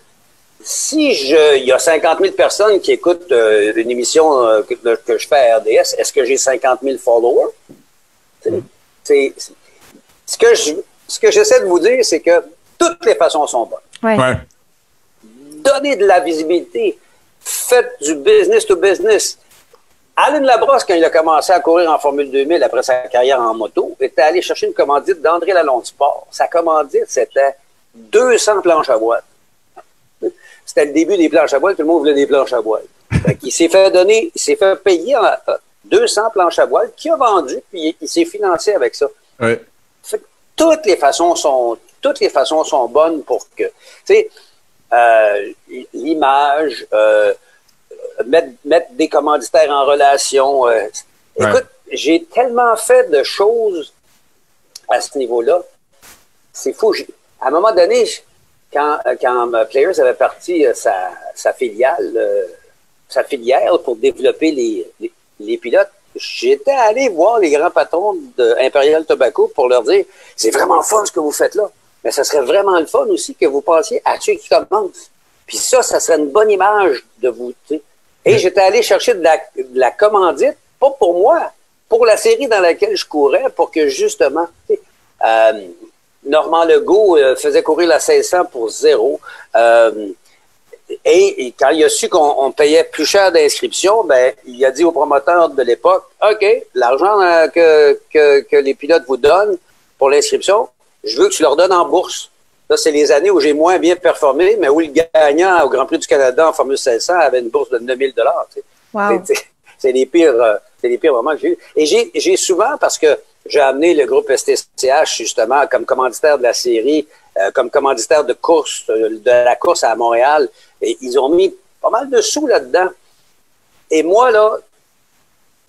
il y a 50 000 personnes qui écoutent une émission que je fais à RDS, est-ce que j'ai 50 000 followers? Ce que j'essaie de vous dire, c'est que toutes les façons sont bonnes. Ouais. Donnez de la visibilité. Faites du business to business. Alain Labrosse, quand il a commencé à courir en Formule 2000 après sa carrière en moto, était allé chercher une commandite d'André Lalonde Sport. Sa commandite, c'était 200 planches à voile. C'était le début des planches à voile, tout le monde voulait des planches à voile. Il s'est fait payer 200 planches à voile qu'il a vendu, puis il s'est financé avec ça. Ouais. Toutes les façons sont bonnes pour que, tu sais, l'image, mettre des commanditaires en relation. Écoute, j'ai tellement fait de choses à ce niveau-là. C'est fou. À un moment donné, quand Players avait parti sa filière pour développer les pilotes, j'étais allé voir les grands patrons d'Imperial Tobacco pour leur dire « C'est vraiment fun ce que vous faites là, mais ça serait vraiment le fun aussi que vous pensiez à ceux qui commencent. Puis ça serait une bonne image de vous. » Et j'étais allé chercher de la commandite, pas pour moi, pour la série dans laquelle je courais, pour que justement, Normand Legault faisait courir la 1600 pour 0. Et quand il a su qu'on payait plus cher d'inscription, ben il a dit au promoteur de l'époque, OK, l'argent que les pilotes vous donnent pour l'inscription, je veux que tu leur donnes en bourse. Là, c'est les années où j'ai moins bien performé, mais où le gagnant au Grand Prix du Canada en Formule 1600 avait une bourse de 9 000 $. Wow. C'est les pires moments que j'ai eu. Et j'ai souvent, parce que j'ai amené le groupe STCH justement comme commanditaire de la série, comme commanditaire de la course à Montréal, et ils ont mis pas mal de sous là-dedans. Et moi, là,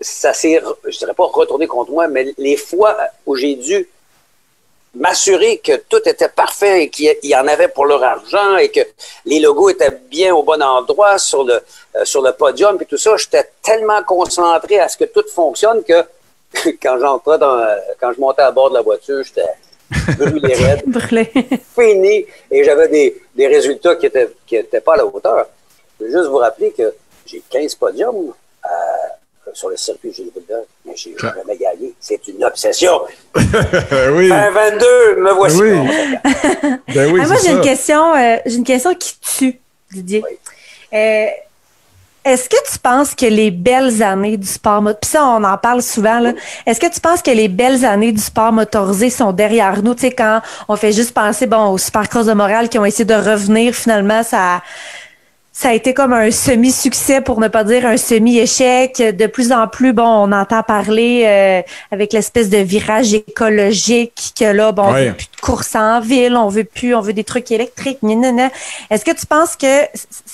ça s'est, je dirais pas retourné contre moi, mais les fois où j'ai dû m'assurer que tout était parfait et qu'il y en avait pour leur argent et que les logos étaient bien au bon endroit sur le podium et tout ça. J'étais tellement concentré à ce que tout fonctionne que quand je montais à bord de la voiture, j'étais brûlé raide, fini, et j'avais des résultats qui étaient pas à la hauteur. Je veux juste vous rappeler que j'ai 15 podiums sur le circuit Gilles Villeneuve, mais j'ai jamais gagné. C'est une obsession. Oui. 22, me voici. Oui. Ben oui, moi, j'ai une question qui tue, Didier. Oui. Est-ce que tu penses que les belles années du sport motorisé, puis ça, on en parle souvent, là, est-ce que tu penses que les belles années du sport motorisé sont derrière nous? Tu sais, quand on fait juste penser, aux Supercross de Montréal qui ont essayé de revenir, finalement, ça a été comme un semi-succès, pour ne pas dire un semi-échec. De plus en plus, on entend parler avec l'espèce de virage écologique que là, on veut plus de courses en ville, on veut des trucs électriques. Est-ce que tu penses que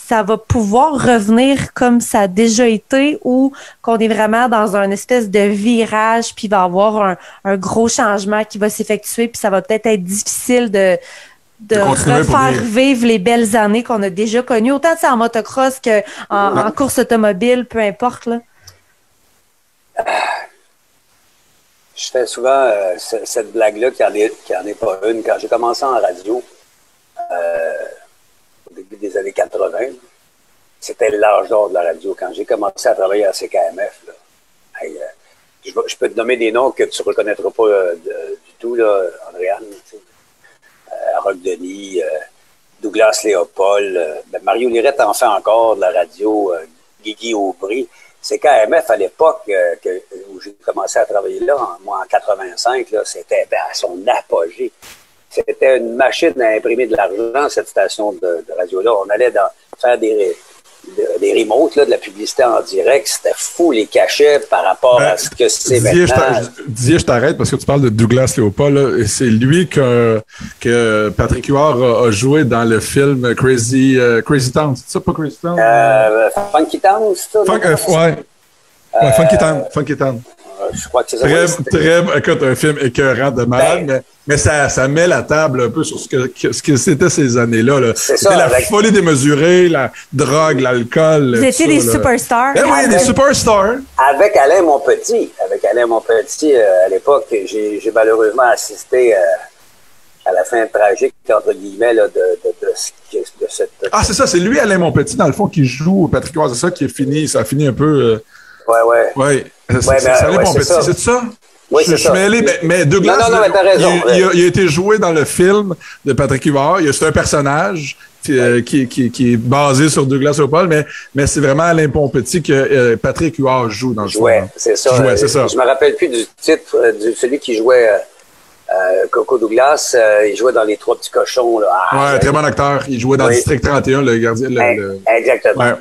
ça va pouvoir revenir comme ça a déjà été, ou qu'on est vraiment dans un espèce de virage, puis il va y avoir un gros changement qui va s'effectuer, puis ça va peut-être être difficile de refaire vivre les belles années qu'on a déjà connues, autant en motocross qu'en course automobile, peu importe, là? Je fais souvent cette blague-là qui en est pas une. Quand j'ai commencé en radio, au début des années 80, c'était l'âge d'or de la radio. Quand j'ai commencé à travailler à CKMF, là, je peux te nommer des noms que tu ne reconnaîtras pas du tout, là, Andréane, Roch Denis, Douglas Léopold, Mario Lirette en fait encore de la radio, Guigui Aubry. C'est KMF à l'époque où j'ai commencé à travailler là, moi en 85, là, c'était à son apogée. C'était une machine à imprimer de l'argent, cette station de radio-là. On allait faire des remotes, là, de la publicité en direct. C'était fou, les cachets par rapport à ce que c'est maintenant. Didier, je t'arrête parce que tu parles de Douglas Léopold. Là, et c'est lui que Patrick Huard a joué dans le film Crazy Town. C'est ça, pas Crazy Town? Funky Town, c'est ça? Funky Town. Je crois que c'est ça. Écoute, un film écœurant de malade, mais ça met la table un peu sur ce que c'était ces années-là. Là. C'était la folie démesurée, la drogue, l'alcool. Vous étiez des superstars. Oui, des superstars. Avec Alain Monpetit. À l'époque, j'ai malheureusement assisté à la fin tragique, entre guillemets, là, de cette... Ah, c'est ça, c'est lui, Alain Monpetit, dans le fond, qui joue au Patrick Huard. C'est ça qui est fini, ça a fini un peu... Ouais. C'est Alain Monpetit, c'est ça? Oui, je suis mêlé, mais Douglas, non, mais t'as raison. Il a été joué dans le film de Patrick Huard. C'est un personnage qui est basé sur Douglas Léopold, mais c'est vraiment Alain Monpetit que Patrick Huard joue dans le film. C'est ça. Je me rappelle plus du titre de celui qui jouait Coco Douglas. Il jouait dans Les Trois Petits Cochons. Là. Très bon acteur. Il jouait dans District 31, le gardien. Exactement.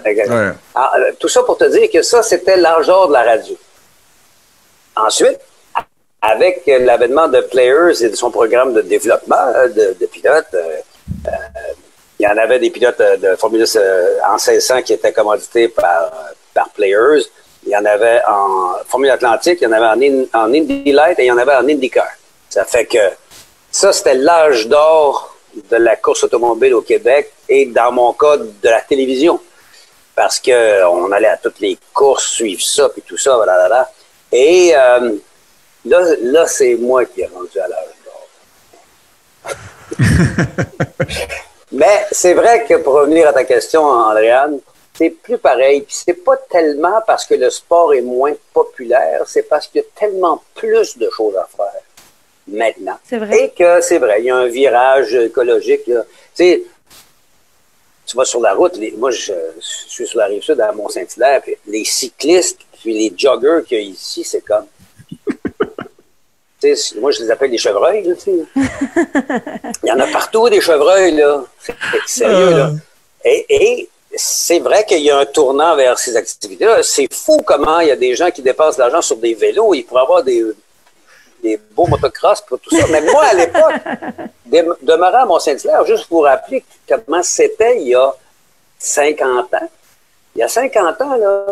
Alors, tout ça pour te dire que ça, c'était l'âge d'or de la radio. Ensuite, avec l'avènement de Players et de son programme de développement de pilotes, il y en avait des pilotes de Formule en 1600 qui étaient commandités par Players. Il y en avait en Formule Atlantique, il y en avait en Indy Light et il y en avait en IndyCar. Ça fait que ça, c'était l'âge d'or de la course automobile au Québec et, dans mon cas, de la télévision. Parce que on allait à toutes les courses, suivre ça, puis tout ça, blablabla. Et là, c'est moi qui ai rendu à l'âge d'or. Mais c'est vrai que pour revenir à ta question, Andréane, c'est plus pareil. Puis c'est pas tellement parce que le sport est moins populaire, c'est parce qu'il y a tellement plus de choses à faire maintenant. C'est vrai. Et que c'est vrai, il y a un virage écologique. Là. Tu sais, tu vas sur la route, moi je suis sur la Rive-Sud à Mont-Saint-Hilaire, puis les cyclistes, puis les joggers qu'il y a ici, c'est comme... Moi, je les appelle des chevreuils, là, tu sais. Il y en a partout, des chevreuils, là. C'est sérieux, là. Et c'est vrai qu'il y a un tournant vers ces activités-là. C'est fou comment il y a des gens qui dépensent de l'argent sur des vélos. Ils pourraient avoir des beaux motocross pour tout ça. Mais moi, à l'époque, demeurant à Mont-Saint-Hilaire, juste pour vous rappeler comment c'était il y a 50 ans. Il y a 50 ans, là,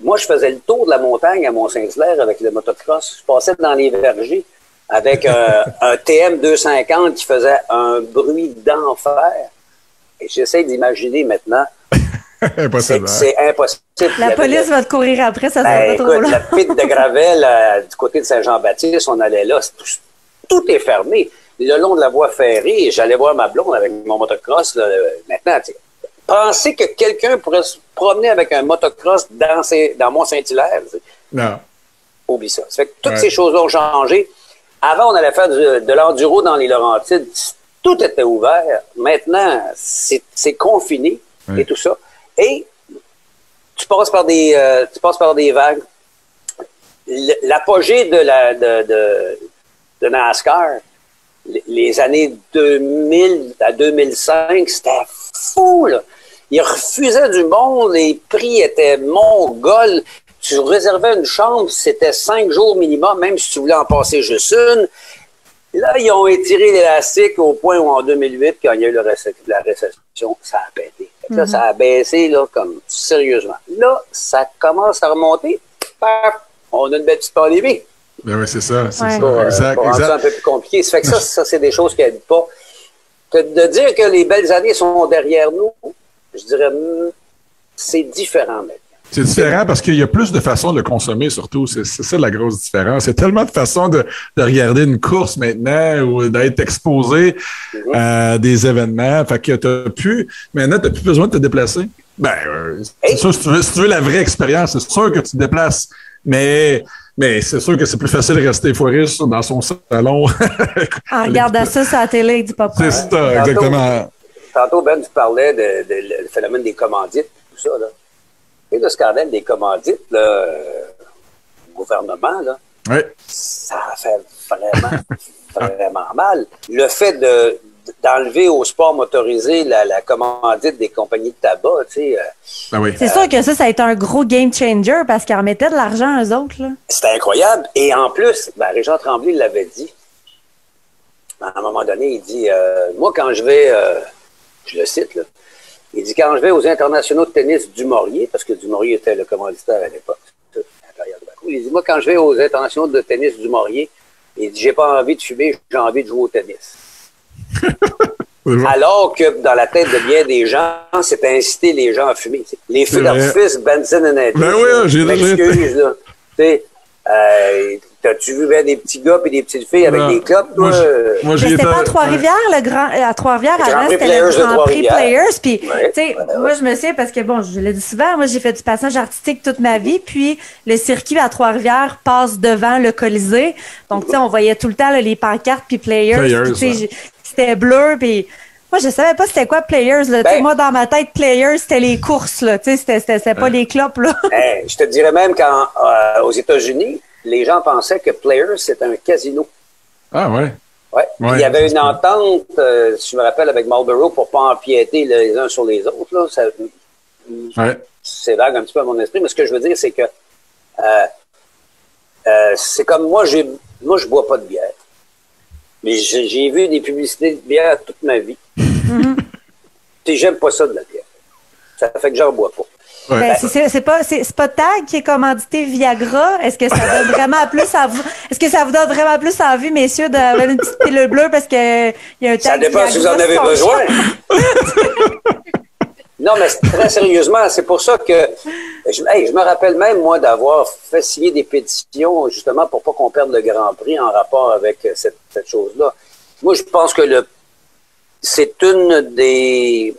moi, je faisais le tour de la montagne à Mont-Saint-Hilaire avec le motocross. Je passais dans les vergers. avec un TM 250 qui faisait un bruit d'enfer. Et j'essaie d'imaginer maintenant. Impossible. C'est impossible. La police va te courir après, ça sera pas trop long. La pite de Gravel, du côté de Saint-Jean-Baptiste, on allait là, tout est fermé. Le long de la voie ferrée, j'allais voir ma blonde avec mon motocross. Là, maintenant, penser que quelqu'un pourrait se promener avec un motocross dans Mont-Saint-Hilaire, non. Oublie ça. Ça fait que toutes ces choses-là ont changé. Avant, on allait faire de l'enduro dans les Laurentides. Tout était ouvert. Maintenant, c'est confiné et tout ça. Et tu passes par des vagues. L'apogée de NASCAR, les années 2000 à 2005, c'était fou, là. Ils refusaient du monde, les prix étaient mongols. Tu réservais une chambre, c'était 5 jours minimum, même si tu voulais en passer juste une. Là, ils ont étiré l'élastique au point où en 2008, quand il y a eu la récession, ça a pété. Là, ça a baissé, là, comme sérieusement. Là, ça commence à remonter. Paf, on a une belle petite pandémie. Ben oui, c'est ça. Exact. C'est un peu plus compliqué. Ça fait que ça c'est des choses qui n'aident pas. De dire que les belles années sont derrière nous, je dirais, c'est différent maintenant. C'est différent parce qu'il y a plus de façons de le consommer, surtout. C'est ça la grosse différence. Il y a tellement de façons de regarder une course maintenant ou d'être exposé à des événements. Fait que maintenant, t'as plus besoin de te déplacer. C'est sûr, si tu veux la vraie expérience, c'est sûr que tu te déplaces. Mais c'est sûr que c'est plus facile de rester foiré dans son salon. En regardant ça sur la télé du papa. C'est ça, exactement. Tantôt, Ben, tu parlais du phénomène des commandites, tout ça, là. Et le scandale des commandites, là, le gouvernement, là, ça fait vraiment mal. Le fait d'enlever au sport motorisé la commandite des compagnies de tabac, tu sais. C'est sûr que ça a été un gros game changer parce qu'ils remettaient de l'argent eux autres, là. C'était incroyable. Et en plus, Régent Tremblay l'avait dit. À un moment donné, il dit, moi, quand je vais, je le cite, là, il dit, quand je vais aux internationaux de tennis du Maurier, parce que du Maurier était le commanditaire à l'époque, il dit, moi, quand je vais aux internationaux de tennis du Maurier, il dit, j'ai pas envie de fumer, j'ai envie de jouer au tennis. Alors que dans la tête de bien des gens, c'est inciter les gens à fumer. T'sais. Les feux d'artifice, Benson and Hedges. Ben oui, j'ai m'excuse, là. T'as-tu vu ben, des petits gars et des petites filles avec des clopes, toi? Moi, c'était pas à Trois-Rivières, à Trois-Rivières, avant, c'était le Grand Prix Players. Puis, tu sais, moi, je me souviens parce que, bon, je l'ai dit souvent, moi, j'ai fait du passage artistique toute ma vie, puis le circuit à Trois-Rivières passe devant le Colisée. Donc, tu sais, on voyait tout le temps là, les pancartes puis Players. C'était bleu, puis moi, je savais pas c'était quoi Players. Là. Moi, dans ma tête, Players, c'était les courses. Là. C'était pas les clopes. Là. Je te dirais même qu'aux États-Unis, les gens pensaient que Players, c'était un casino. Ah ouais? Ouais. Il y avait une entente, si je me rappelle, avec Marlboro pour pas empiéter les uns sur les autres. Là. C'est vague un petit peu à mon esprit, mais ce que je veux dire, c'est que c'est comme moi, je bois pas de bière. Mais j'ai vu des publicités de bière toute ma vie. Puis j'aime pas ça de la bière. Ça fait que j'en bois pas. Ouais. C'est pas TAG qui est commandité Viagra. Est-ce que ça donne vraiment plus à vous? Est-ce que ça vous donne vraiment plus envie, messieurs, d'avoir une petite pilule bleue parce que il y a un TAG? Ça dépend Viagra si vous en avez besoin. Non, mais très sérieusement, c'est pour ça que je me rappelle même, moi, d'avoir fait signer des pétitions, justement, pour pas qu'on perde le Grand Prix en rapport avec cette chose-là. Moi, je pense que c'est un des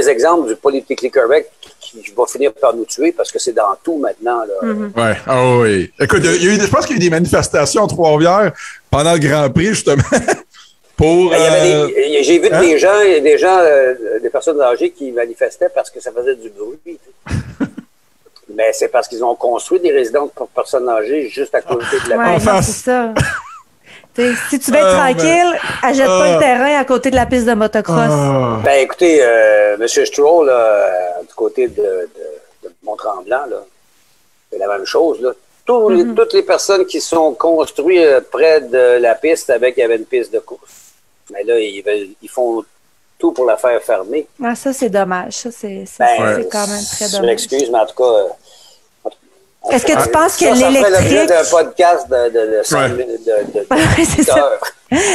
exemples du politically correct qui va finir par nous tuer parce que c'est dans tout maintenant. Là. Ouais. Oh, oui. Écoute, je pense qu'il y a eu des manifestations à Trois-Rivières pendant le Grand Prix, justement. J'ai vu des gens, des personnes âgées qui manifestaient parce que ça faisait du bruit. Mais c'est parce qu'ils ont construit des résidences pour personnes âgées juste à côté de la piste. Ouais, c'est ça. Si tu veux être tranquille, achète pas le terrain à côté de la piste de motocross. Ben écoutez, M. Stroll, du côté de Mont-Tremblant, là, c'est la même chose. Là. Toutes les personnes qui sont construites près de la piste il y avait une piste de course. Mais là, ils font tout pour la faire fermer. Ah, ça, c'est dommage. Ça, c'est quand même très dommage. Je m'excuse, mais en tout cas, Est-ce que tu penses que l'électrique... Ça ferait l'électrique... l'objet d'un podcast de 5 minutes c'est ça.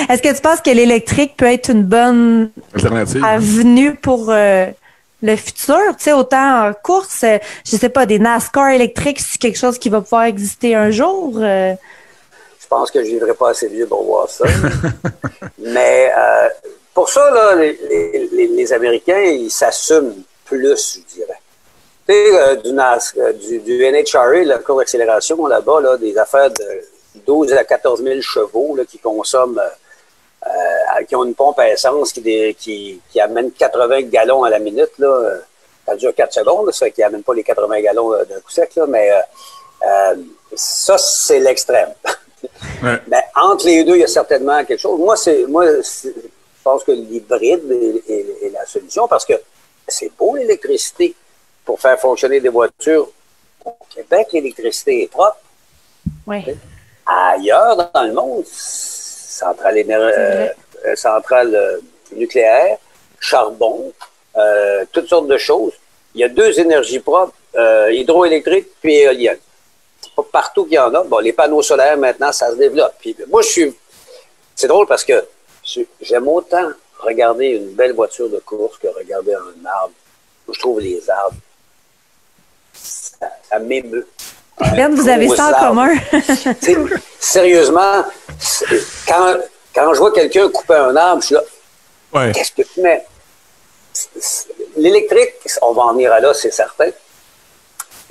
Est-ce que tu penses que l'électrique peut être une bonne alternative avenue pour le futur? Tu sais, autant en course, je sais pas, des NASCAR électriques, c'est quelque chose qui va pouvoir exister un jour? Je pense que je vivrai pas assez vieux pour voir ça. Mais pour ça, là, les Américains, ils s'assument plus, je dirais. Tu sais, du NHRA, la cour d'accélération, là-bas, là, des affaires de 12 à 14 000 chevaux là, qui consomment, qui ont une pompe à essence qui amène 80 gallons à la minute. Là. Ça dure 4 secondes, ça fait qu'ils n'amènent pas les 80 gallons d'un coup sec, là, mais ça, c'est l'extrême. Ouais. Mais entre les deux, il y a certainement quelque chose. Moi, je pense que l'hybride est la solution parce que c'est beau l'électricité pour faire fonctionner des voitures. Au Québec, l'électricité est propre. Oui. Ailleurs dans le monde, centrale nucléaire, charbon, toutes sortes de choses. Il y a 2 énergies propres, hydroélectrique puis éolienne. Pas partout qu'il y en a. Bon, les panneaux solaires, maintenant, ça se développe. Puis, moi, c'est drôle parce que j'aime autant regarder une belle voiture de course que regarder un arbre. Je trouve les arbres, ça m'émeut. Ben, vous avez ça en commun. Sérieusement, quand je vois quelqu'un couper un arbre, je suis là. Ouais. Qu'est-ce que tu mets? L'électrique, on va en venir à là, c'est certain.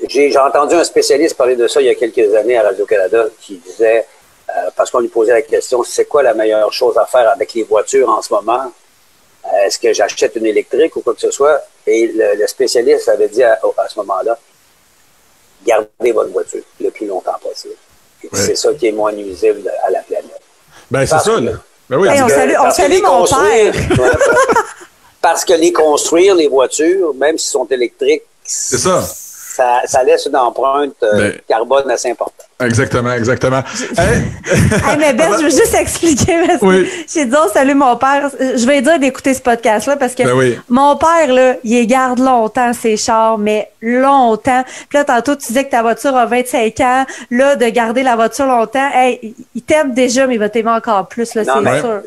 J'ai entendu un spécialiste parler de ça il y a quelques années à Radio-Canada qui disait, parce qu'on lui posait la question, c'est quoi la meilleure chose à faire avec les voitures en ce moment? Est-ce que j'achète une électrique ou quoi que ce soit? Et le spécialiste avait dit à ce moment-là, gardez votre voiture le plus longtemps possible. Ouais. C'est ça qui est moins nuisible à la planète. Ben, c'est ça, là. Ben oui, hey, on salue mon père. Parce que les construire, les voitures, même s'ils sont électriques, c'est ça. Ça laisse une empreinte carbone assez importante. Exactement. Mais Ben, je veux juste expliquer. Parce que j'ai dit, salut mon père. Je vais dire d'écouter ce podcast-là parce que mon père, là, il garde longtemps ses chars, mais longtemps. Puis là, tantôt, tu disais que ta voiture a 25 ans. Là, de garder la voiture longtemps, hey, il t'aime déjà, mais il va t'aimer encore plus, là, c'est sûr.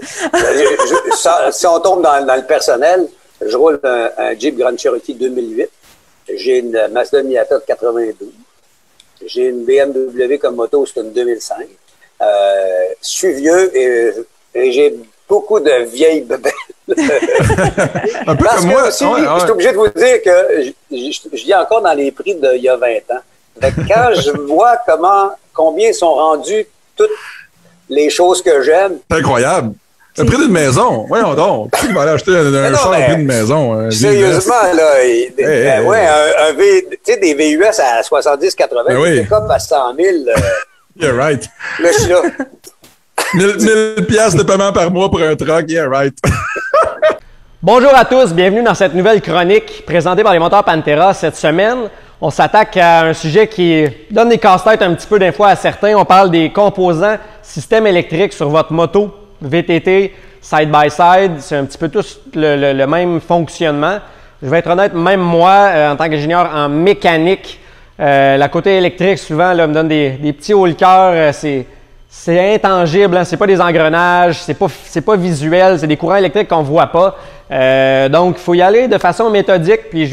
Si on tombe dans le personnel, je roule un Jeep Grand Cherokee 2008. J'ai une Mazda Miata de 92. J'ai une BMW comme moto, c'est une 2005. Je suis vieux et j'ai beaucoup de vieilles bebelles. Un peu comme moi. Aussi, je suis obligé de vous dire que je vis encore dans les prix d'il y a 20 ans. Fait que quand je vois combien sont rendus toutes les choses que j'aime. C'est incroyable. Le prix d'une maison, voyons donc. Qui va aller acheter un char au prix d'une maison? Sérieusement, là, des VUS à 70-80, des pick-up à 100 000. Yeah, right. Là, je suis là. 1000 piastres de paiement par mois pour un truck, yeah, right. Bonjour à tous, bienvenue dans cette nouvelle chronique présentée par les moteurs Pantera. Cette semaine, on s'attaque à un sujet qui donne des casse-têtes un petit peu des fois à certains. On parle des composants système électrique sur votre moto, VTT, side-by-side, c'est un petit peu tous le même fonctionnement. Je vais être honnête, même moi, en tant qu'ingénieur en mécanique, la côté électrique, souvent, là, me donne des petits hauts le cœur. C'est intangible, hein, c'est pas des engrenages, c'est pas visuel, c'est des courants électriques qu'on voit pas. Donc, il faut y aller de façon méthodique, puis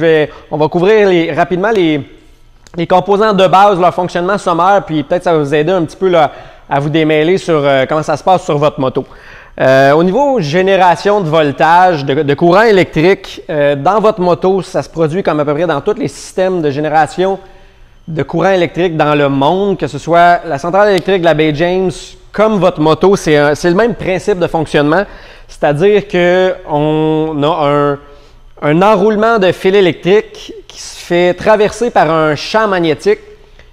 on va couvrir rapidement les composants de base, leur fonctionnement sommaire, puis peut-être ça va vous aider un petit peu là, à vous démêler sur comment ça se passe sur votre moto. Au niveau génération de voltage, de courant électrique, dans votre moto, ça se produit comme à peu près dans tous les systèmes de génération de courant électrique dans le monde, que ce soit la centrale électrique de la Bay James comme votre moto, c'est le même principe de fonctionnement, c'est-à-dire qu'on a un enroulement de fil électrique qui se fait traverser par un champ magnétique,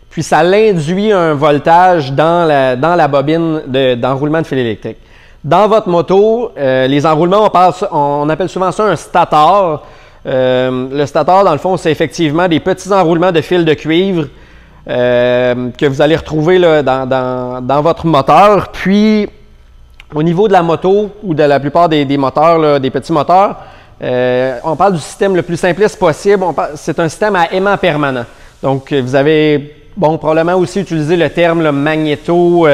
puis ça induit un voltage dans la bobine d'enroulement de fil électrique. Dans votre moto, les enroulements, on appelle souvent ça un stator. Le stator, dans le fond, c'est effectivement des petits enroulements de fil de cuivre que vous allez retrouver là, dans votre moteur. Puis, au niveau de la moto ou de la plupart des moteurs, là, des petits moteurs, on parle du système le plus simpliste possible. C'est un système à aimant permanent. Donc, vous avez bon, probablement aussi utiliser le terme là, magnéto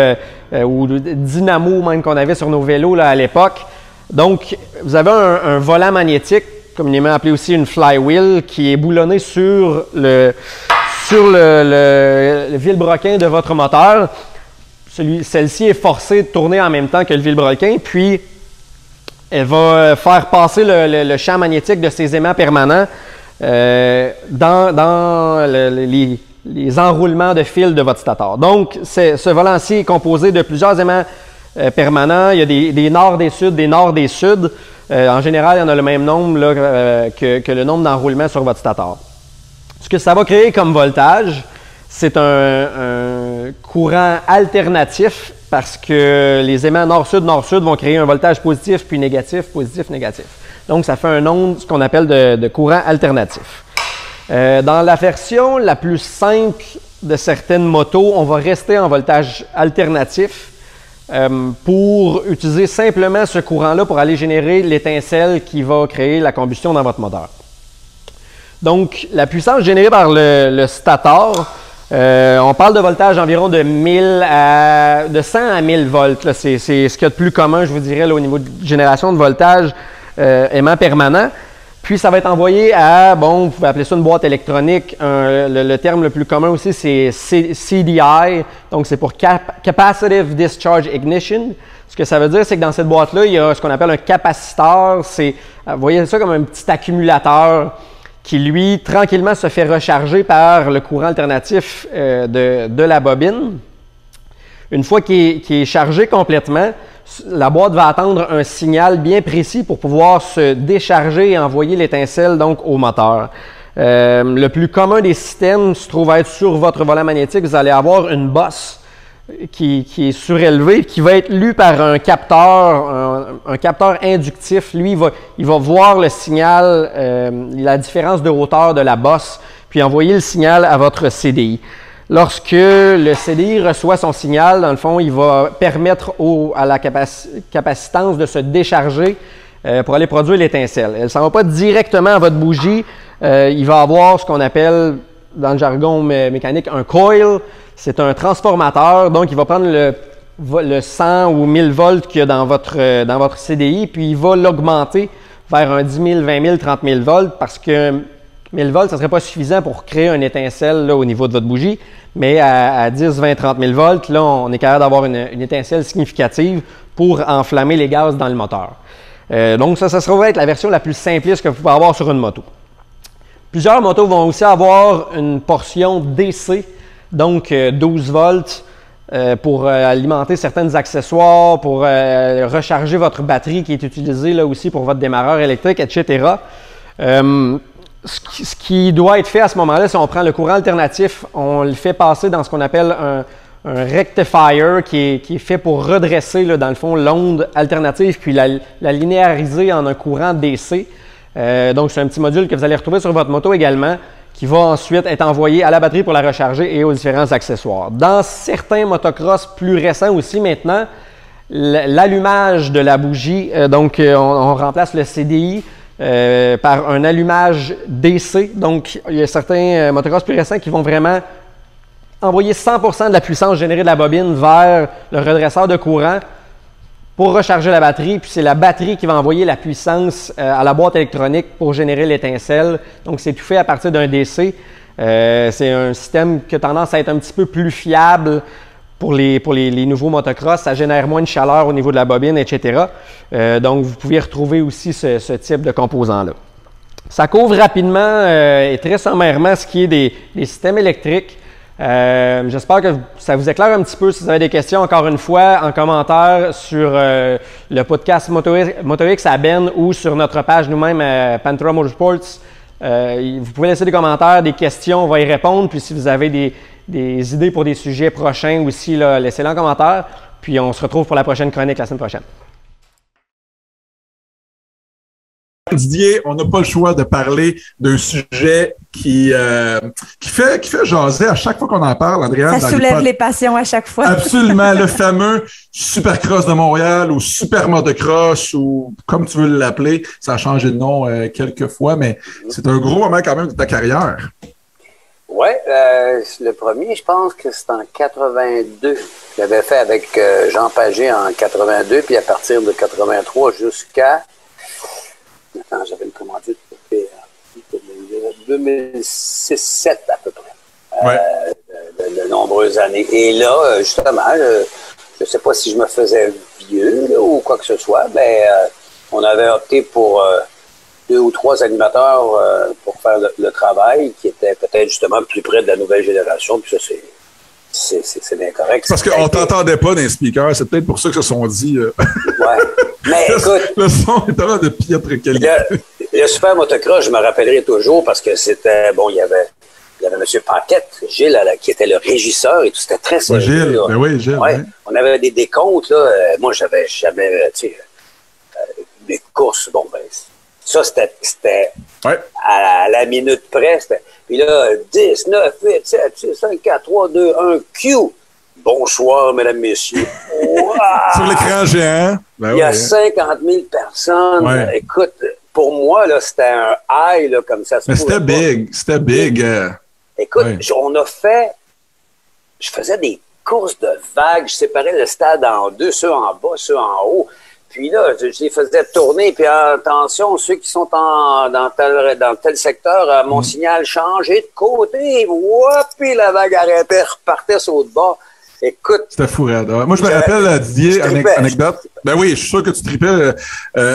ou dynamo même qu'on avait sur nos vélos là, à l'époque. Donc, vous avez un volant magnétique, communément appelé aussi une flywheel, qui est boulonné sur le vilebrequin de votre moteur. Celle-ci est forcée de tourner en même temps que le vilebrequin, puis elle va faire passer le champ magnétique de ces aimants permanents dans les enroulements de fil de votre stator. Donc, ce volant-ci est composé de plusieurs aimants permanents. Il y a des nord, des sud, des nord, des sud. En général, il y en a le même nombre là, que le nombre d'enroulements sur votre stator. Ce que ça va créer comme voltage, c'est un courant alternatif parce que les aimants nord-sud vont créer un voltage positif puis négatif, positif, négatif. Donc, ça fait un onde, ce qu'on appelle de courant alternatif. Dans la version la plus simple de certaines motos, on va rester en voltage alternatif pour utiliser simplement ce courant-là pour aller générer l'étincelle qui va créer la combustion dans votre moteur. Donc, la puissance générée par le stator, on parle de voltage environ de 100 à 1000 volts. C'est ce qu'il y a de plus commun, je vous dirais, là, au niveau de génération de voltage aimant permanent. Puis, ça va être envoyé à, bon, vous pouvez appeler ça une boîte électronique. Le terme le plus commun aussi, c'est CDI. Donc, c'est pour Capacitive Discharge Ignition. Ce que ça veut dire, c'est que dans cette boîte-là, il y a ce qu'on appelle un capaciteur. Vous voyez ça comme un petit accumulateur qui, lui, tranquillement se fait recharger par le courant alternatif de la bobine. Une fois qu'il est chargé complètement, la boîte va attendre un signal bien précis pour pouvoir se décharger et envoyer l'étincelle donc au moteur. Le plus commun des systèmes se trouve à être sur votre volant magnétique. Vous allez avoir une bosse qui est surélevée, qui va être lue par un capteur inductif. Lui, il va voir le signal, la différence de hauteur de la bosse, puis envoyer le signal à votre CDI. Lorsque le CDI reçoit son signal, dans le fond, il va permettre à la capacitance de se décharger pour aller produire l'étincelle. Elle ne s'en va pas directement à votre bougie. Il va avoir ce qu'on appelle, dans le jargon mécanique, un coil. C'est un transformateur. Donc, il va prendre le 100 ou 1000 volts qu'il y a dans votre CDI, puis il va l'augmenter vers un 10 000, 20 000, 30 000 volts parce que 1000 volts, ça ne serait pas suffisant pour créer une étincelle là, au niveau de votre bougie, mais à 10, 20, 30 000 volts, là, on est capable d'avoir une étincelle significative pour enflammer les gaz dans le moteur. Donc, ça se trouve être la version la plus simpliste que vous pouvez avoir sur une moto. Plusieurs motos vont aussi avoir une portion DC, donc 12 volts, pour alimenter certains accessoires, pour recharger votre batterie qui est utilisée là aussi pour votre démarreur électrique, etc. Ce qui doit être fait à ce moment-là, si on prend le courant alternatif, on le fait passer dans ce qu'on appelle un rectifier qui est fait pour redresser, là, dans le fond, l'onde alternative puis la linéariser en un courant DC. Donc, c'est un petit module que vous allez retrouver sur votre moto également qui va ensuite être envoyé à la batterie pour la recharger et aux différents accessoires. Dans certains motocross plus récents aussi maintenant, l'allumage de la bougie, on remplace le CDI par un allumage DC. Donc, il y a certains motocross plus récents qui vont vraiment envoyer 100% de la puissance générée de la bobine vers le redresseur de courant pour recharger la batterie. Puis, c'est la batterie qui va envoyer la puissance à la boîte électronique pour générer l'étincelle. Donc, c'est tout fait à partir d'un DC. C'est un système qui a tendance à être un petit peu plus fiable pour les nouveaux motocross. Ça génère moins de chaleur au niveau de la bobine, etc. Donc, vous pouvez retrouver aussi ce type de composant-là. Ça couvre rapidement et très sommairement ce qui est des systèmes électriques. J'espère que ça vous éclaire un petit peu. Si vous avez des questions, encore une fois, en commentaire sur le podcast MotoX à Ben ou sur notre page nous-mêmes, Pantera Motorsports. Vous pouvez laisser des commentaires, des questions, on va y répondre. Puis si vous avez des idées pour des sujets prochains aussi, laissez-les en commentaire. Puis on se retrouve pour la prochaine chronique la semaine prochaine. Didier, on n'a pas le choix de parler d'un sujet qui fait jaser à chaque fois qu'on en parle, Andréane. Ça soulève les passions à chaque fois. Absolument, le fameux Supercross de Montréal ou Super Motocross ou comme tu veux l'appeler. Ça a changé de nom quelques fois, mais c'est un gros moment quand même de ta carrière. Ouais, le premier, je pense que c'est en 82. Je l'avais fait avec Jean Pagé en 82, puis à partir de 83 jusqu'à... Attends, j'avais une commandite pour 2006-2007 à peu près. De nombreuses années. Et là, justement, je ne sais pas si je me faisais vieux là, ou quoi que ce soit, mais on avait opté pour 2 ou 3 animateurs pour faire le travail qui était peut-être justement plus près de la nouvelle génération. Puis ça, c'est bien correct. Parce qu'on t'entendait pas dans les speakers. C'est peut-être pour ça que se sont dit... Ouais. Mais écoute... Le son est vraiment de piètre qualité. Le super motocross, je me rappellerai toujours parce que c'était... Bon, il y avait M. Paquette, Gilles, qui était le régisseur et tout. C'était très sérieux. Gilles, ben oui, Gilles. Ouais. On avait des décomptes, là. Moi, j'avais jamais, tu sais, des courses. Bon, ben, ça, c'était à la minute près. Puis là, 10, 9, 8, 7, 6, 5, 4, 3, 2, 1, Q. Bonsoir, mesdames, messieurs. Wow! Sur l'écran géant. Ben il y a 50 000 personnes. Ouais. Écoute, pour moi, là, c'était un high, là, comme ça. Mais c'était big. C'était big. Écoute, on a fait... Je faisais des courses de vagues. Je séparais le stade en 2, ceux en bas, ceux en haut. Puis là, je les faisais tourner. Puis attention, ceux qui sont dans tel secteur, mon signal changeait de côté. Wouah, puis la vague arrêtait, repartait sur l'autre bord. Écoute. C'était fou, raide. Moi, je me rappelle, Didier, anecdote. Ben oui, je suis sûr que tu tripais,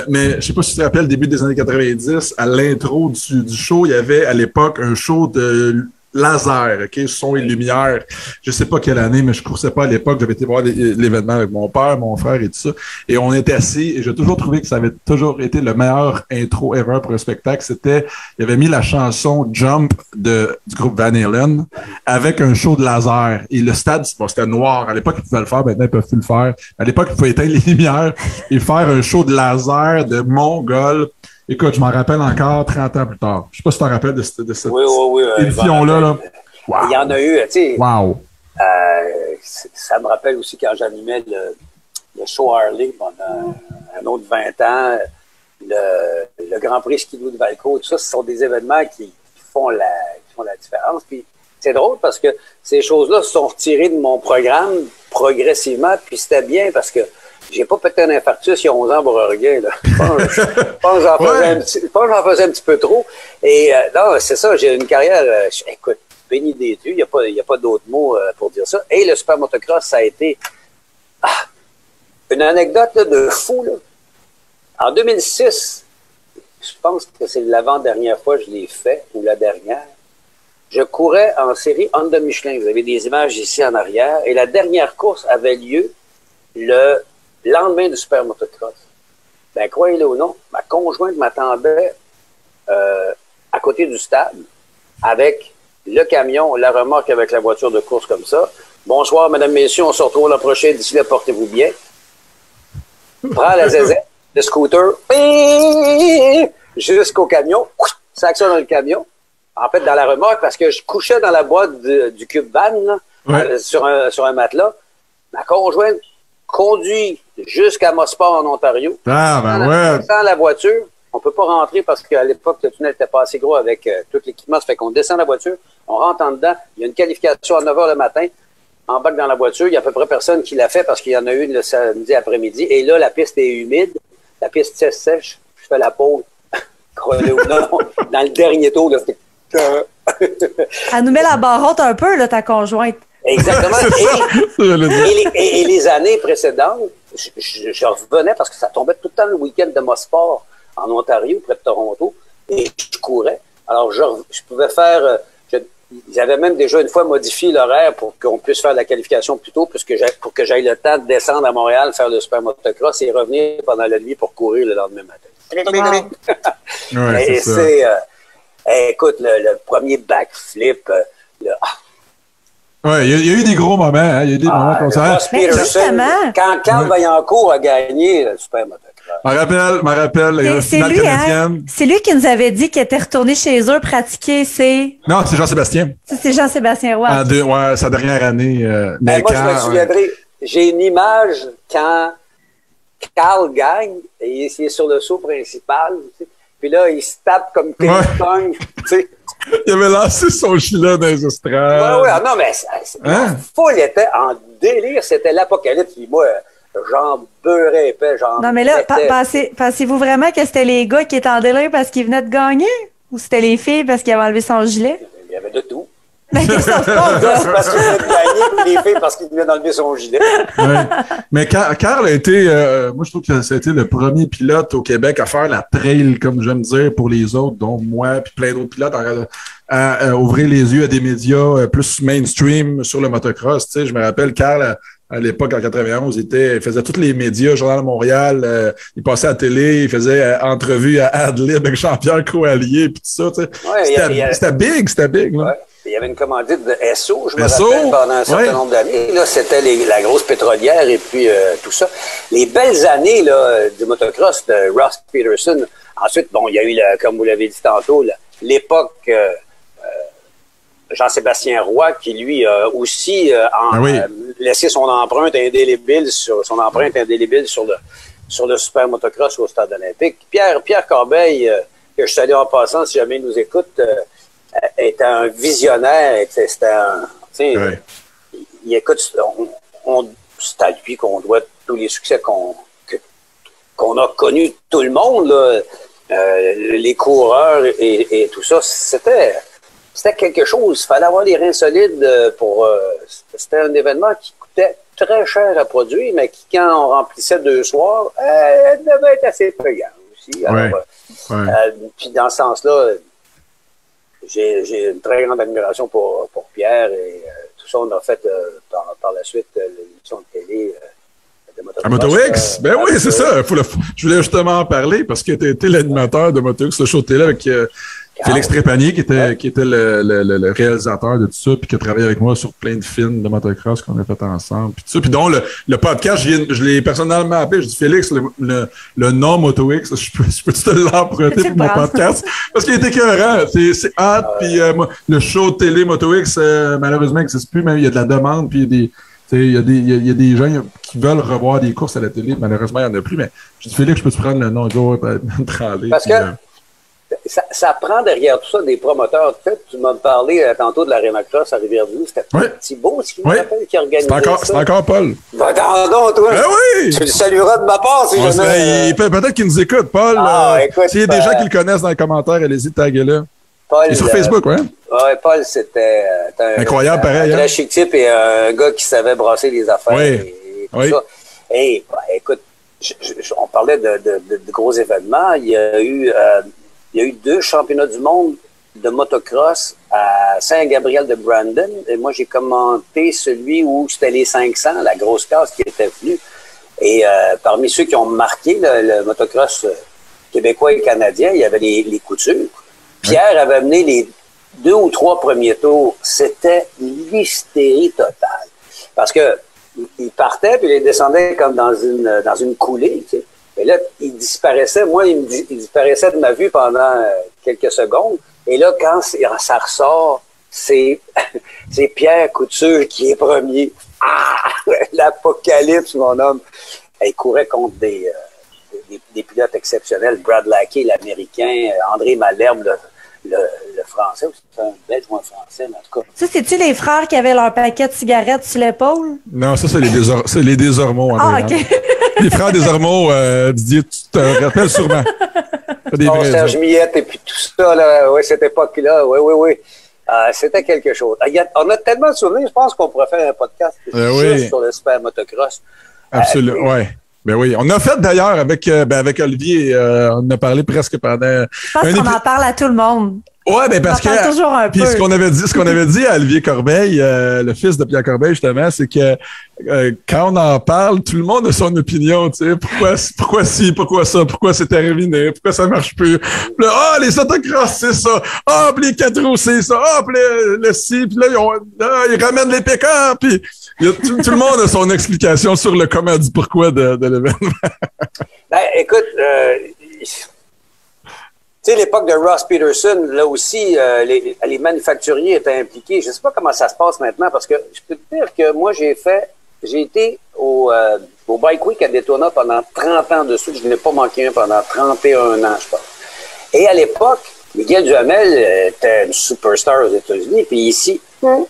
mais je sais pas si tu te rappelles, début des années 90, à l'intro du show, il y avait à l'époque un show de laser, OK, son et lumière. Je sais pas quelle année, mais je coursais pas à l'époque. J'avais été voir l'événement avec mon père, mon frère et tout ça. Et on était assis et j'ai toujours trouvé que ça avait toujours été le meilleur intro ever pour un spectacle. C'était, il avait mis la chanson Jump du groupe Van Halen avec un show de laser. Et le stade, bon, c'était noir. À l'époque, ils pouvaient le faire. Maintenant, ils peuvent plus le faire. À l'époque, il faut éteindre les lumières et faire un show de laser de Mongol. Écoute, je m'en rappelle encore 30 ans plus tard. Je sais pas si tu t'en rappelles de cette édition-là. Là. Wow. Il y en a eu, tu sais. Wow. Ça me rappelle aussi quand j'animais le show Harley pendant un autre 20 ans, le Grand Prix Skidoo de Valco, tout ça, ce sont des événements qui font la différence. Puis c'est drôle parce que ces choses-là sont retirées de mon programme progressivement, puis c'était bien parce que j'ai pas pété un infarctus il y a 11 ans pour rien. Là. Je pense que j'en faisais un petit peu trop. Et non, c'est ça, j'ai une carrière, écoute, béni des dieux, il n'y a pas d'autres mots pour dire ça. Et le super motocross, ça a été une anecdote là, de fou. Là. En 2006, je pense que c'est l'avant-dernière fois que je l'ai fait, ou la dernière, je courais en série Honda Michelin. Vous avez des images ici en arrière. Et la dernière course avait lieu le lendemain du super motocross. Ben, croyez-le ou non, ma conjointe m'attendait à côté du stade avec le camion, la remorque avec la voiture de course comme ça. Bonsoir, mesdames, messieurs, on se retrouve l'an prochain. D'ici là, portez-vous bien. Prends la zézette, le scooter, jusqu'au camion. Ça actionne dans le camion. En fait, dans la remorque, parce que je couchais dans la boîte du Cube Van, là, sur un matelas. Ma conjointe conduit jusqu'à Mosport en Ontario. Ah, ben ouais. Dans la voiture. On peut pas rentrer parce qu'à l'époque, le tunnel n'était pas assez gros avec tout l'équipement. Ça fait qu'on descend la voiture, on rentre en dedans. Il y a une qualification à 9 h le matin. Embarque dans la voiture. Il y a à peu près personne qui l'a fait parce qu'il y en a eu le samedi après-midi. Et là, la piste est humide. La piste sèche. Je fais la pause. Croyez-le ou non, dans le dernier tour, là, c'était... Elle nous met la barre haute un peu, là, ta conjointe. Exactement. Et les années précédentes, je revenais parce que ça tombait tout le temps le week-end de Mosport en Ontario, près de Toronto, et je courais. Alors, je pouvais faire... J'avais même déjà une fois modifié l'horaire pour qu'on puisse faire la qualification plus tôt, pour que j'aille le temps de descendre à Montréal, faire le super motocross et revenir pendant la nuit pour courir le lendemain matin. Ouais, et c'est... écoute, le premier backflip, oui, il y a eu des gros moments. Hein? Il y a eu des moments comme ça. Mais justement, quand Carl Vaillancourt a gagné le super motocross. Je me rappelle, c'est lui, hein? C'est lui qui nous avait dit qu'il était retourné chez eux pratiquer Non, c'est Jean-Sébastien. C'est Jean-Sébastien Roy. Sa dernière année. Moi, je me souviendrai, j'ai une image quand Carl gagne et il est sur le saut principal. Tu sais, puis là, il se tape comme ping-pong. Tu sais. Il avait lancé son gilet dans les estrades. Oui, non, mais la foule était en délire. C'était l'apocalypse. Puis moi, j'en beurrais épais. Non, mais là, pensez-vous vraiment que c'était les gars qui étaient en délire parce qu'ils venaient de gagner? Ou c'était les filles parce qu'ils avaient enlevé son gilet? Il y avait de tout. Mais qu'est-ce que ça se passe, là? C'est parce qu'il venait de gagner, puis les filles parce qu'il venait d'enlever son gilet. Ouais. Mais Carl a été, moi je trouve que ça a été le premier pilote au Québec à faire la trail, comme j'aime dire, pour les autres, dont moi, puis plein d'autres pilotes, à ouvrir les yeux à des médias plus mainstream sur le motocross. Tu sais, je me rappelle, Carl, à l'époque, en 91, il faisait tous les médias, Journal de Montréal, il passait à la télé, il faisait entrevue à Adlib avec Jean-Pierre Coallier, puis tout ça. Tu sais. Ouais, c'était big. Là. Ouais. Il y avait une commandite de SO, je me rappelle, pendant un certain nombre d'années. Là, c'était la grosse pétrolière et puis tout ça. Les belles années là, du motocross de Ross Peterson. Ensuite, bon, il y a eu, comme vous l'avez dit tantôt, l'époque Jean-Sébastien Roy, qui lui a aussi laissé son empreinte indélébile sur le super motocross au Stade olympique. Pierre Corbeil, que je salue en passant si jamais il nous écoute, était un visionnaire. C'était un... Il écoute, c'est à lui qu'on doit tous les succès qu'on a connus, tout le monde, là, les coureurs et tout ça. C'était quelque chose. Il fallait avoir les reins solides pour... c'était un événement qui coûtait très cher à produire, mais qui, quand on remplissait 2 soirs, devait être assez payant aussi. Alors, puis dans ce sens-là, j'ai une très grande admiration pour Pierre et tout ça. On a fait par la suite l'émission de télé de Moto-X. À Moto-X? Ben oui, c'est ça. Je voulais justement en parler parce que tu étais l'animateur de Moto-X, le show de télé avec Félix Trépanier, qui était le réalisateur de tout ça, puis qui a travaillé avec moi sur plein de films de motocross qu'on a fait ensemble, puis tout ça. Puis donc, le podcast, je l'ai personnellement appelé, je dis Félix, le nom Moto-X, je peux te l'emprunter pour mon podcast? Parce qu'il était écœurant, c'est hâte, puis le show de télé Moto-X, malheureusement, il n'existe plus, mais il y a de la demande, puis il y a des gens qui veulent revoir des courses à la télé, malheureusement, il n'y en a plus, mais je dis Félix, je peux te prendre le nom? Parce que ça prend derrière tout ça des promoteurs. Tu m'as parlé tantôt de l'Arena Cross à Rivière-du-Loup. C'était Thibault, ce qui me rappelle, qui organisait ça. C'est encore Paul. Ben, toi. Ben oui! Tu le salueras de ma part si jamais... Peut-être qu'il nous écoute, Paul. Écoute, s'il y a des gens qui le connaissent dans les commentaires, allez-y, taguez-le. Paul, il est sur Facebook, ouais. Oui, Paul, c'était incroyable, pareil. Un très chic type et un gars qui savait brasser les affaires et tout ça. Et écoute, on parlait de gros événements. Il y a eu 2 championnats du monde de motocross à Saint-Gabriel-de-Brandon. Et moi, j'ai commenté celui où c'était les 500, la grosse casse qui était venue. Et parmi ceux qui ont marqué le motocross québécois et canadien, il y avait les coutures. Pierre avait amené les 2 ou 3 premiers tours. C'était l'hystérie totale. Parce que il partait puis il descendait comme dans une coulée, tu sais. Et là, il disparaissait. Moi, il disparaissait de ma vue pendant quelques secondes. Et là, quand ça ressort, c'est Pierre Couture qui est premier. L'apocalypse, mon homme. Il courait contre des pilotes exceptionnels. Brad Lackey, l'Américain. André Malherbe, le Français. C'est un Belge ou un Français, mais en tout cas. Ça, c'est-tu les frères qui avaient leur paquet de cigarettes sur l'épaule? Non, ça, c'est les Desormeaux. OK. Les frères Desormeaux, Didier, tu te rappelles sûrement. Serge Millette et puis tout ça, là, cette époque-là, oui. C'était quelque chose. On a tellement de souvenirs, je pense qu'on pourrait faire un podcast juste sur le super motocross. Absolument, oui. Ben oui, on a fait d'ailleurs avec Olivier, on en a parlé presque pendant... Je pense qu'on en parle à tout le monde. Ouais, ben parce que toujours un peu. Ce qu'on avait dit à Olivier Corbeil, le fils de Pierre Corbeil justement, c'est que quand on en parle, tout le monde a son opinion, tu sais, pourquoi ci, pourquoi ça, pourquoi c'est terminé, pourquoi ça marche plus. Puis là, les autocross, c'est ça. Puis les 4 roues, c'est ça. Puis le ci, puis là ils ramènent les pick-up, puis tout le monde a son explication sur le comment du pourquoi de l'événement. Ben, écoute, tu sais, l'époque de Ross Peterson, là aussi, les manufacturiers étaient impliqués. Je ne sais pas comment ça se passe maintenant, parce que je peux te dire que moi, j'ai été au Bike Week à Daytona pendant 30 ans de suite. Je n'ai pas manqué un pendant 31 ans, je pense. Et à l'époque, Miguel Duhamel était une superstar aux États-Unis, puis ici, on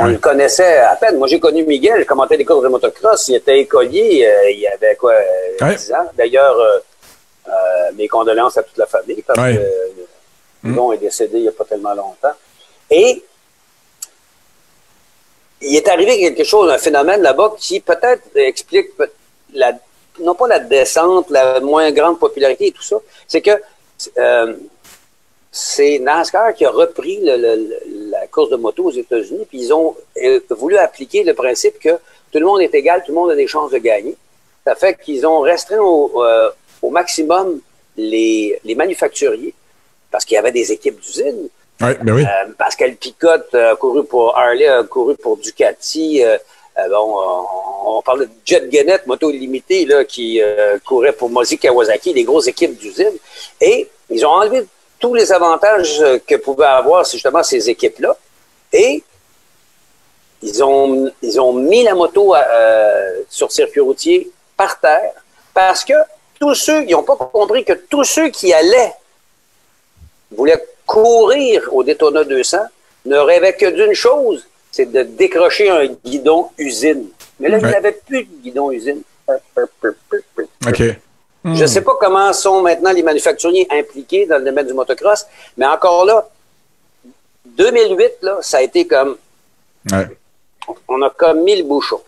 le connaissait à peine. Moi, j'ai connu Miguel, je commentais des courses de motocross, il était écolier, il avait 10 ans. D'ailleurs, mes condoléances à toute la famille, parce que Yvon est décédé il n'y a pas tellement longtemps. Et il est arrivé quelque chose, un phénomène là-bas qui peut-être explique non pas la descente, la moins grande popularité et tout ça, c'est que c'est NASCAR qui a repris la course de moto aux États-Unis, puis ils ont voulu appliquer le principe que tout le monde est égal, tout le monde a des chances de gagner. Ça fait qu'ils ont restreint au maximum les manufacturiers, parce qu'il y avait des équipes d'usines. Oui, ben oui. Pascal Picotte a couru pour Harley, a couru pour Ducati. On parle de Jet Guenette, moto illimitée, là, qui courait pour Mozi Kawasaki, des grosses équipes d'usines. Et ils ont enlevé tous les avantages que pouvaient avoir justement ces équipes-là. Et ils ont mis la moto sur circuit routier par terre, parce que ils n'ont pas compris que tous ceux qui voulaient courir au Daytona 200 ne rêvaient que d'une chose, c'est de décrocher un guidon usine. Mais là, il n'y avait plus de guidon usine. OK. Je ne sais pas comment sont maintenant les manufacturiers impliqués dans le domaine du motocross, mais encore là, 2008, là, ça a été comme... Ouais. On a comme mis le bouchon.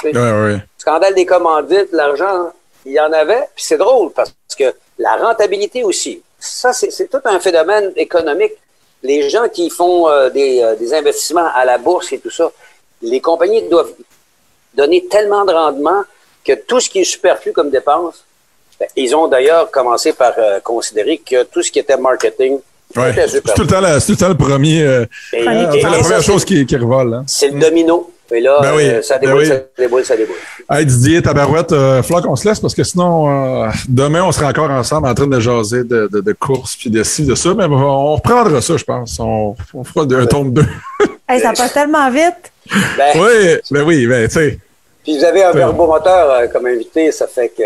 Ouais. Scandale des commandites, l'argent, il y en avait. Puis c'est drôle parce que la rentabilité aussi, ça, c'est tout un phénomène économique. Les gens qui font des investissements à la bourse et tout ça, les compagnies doivent donner tellement de rendement que tout ce qui est superflu comme dépense, ils ont d'ailleurs commencé par considérer que tout ce qui était marketing, c'était superflu. C'est tout le temps le premier. La première chose qui revole. Hein. C'est le domino. Et là, ça déboule, ça déboule. Hey Didier, tabarouette, falloir qu'on se laisse parce que sinon, demain, on sera encore ensemble en train de jaser de courses puis de ci, de ça. Mais on reprendra ça, je pense. On fera un tome 2. Hey, ça passe tellement vite. Oui, tu sais. Puis vous avez un verbomoteur comme invité, ça fait que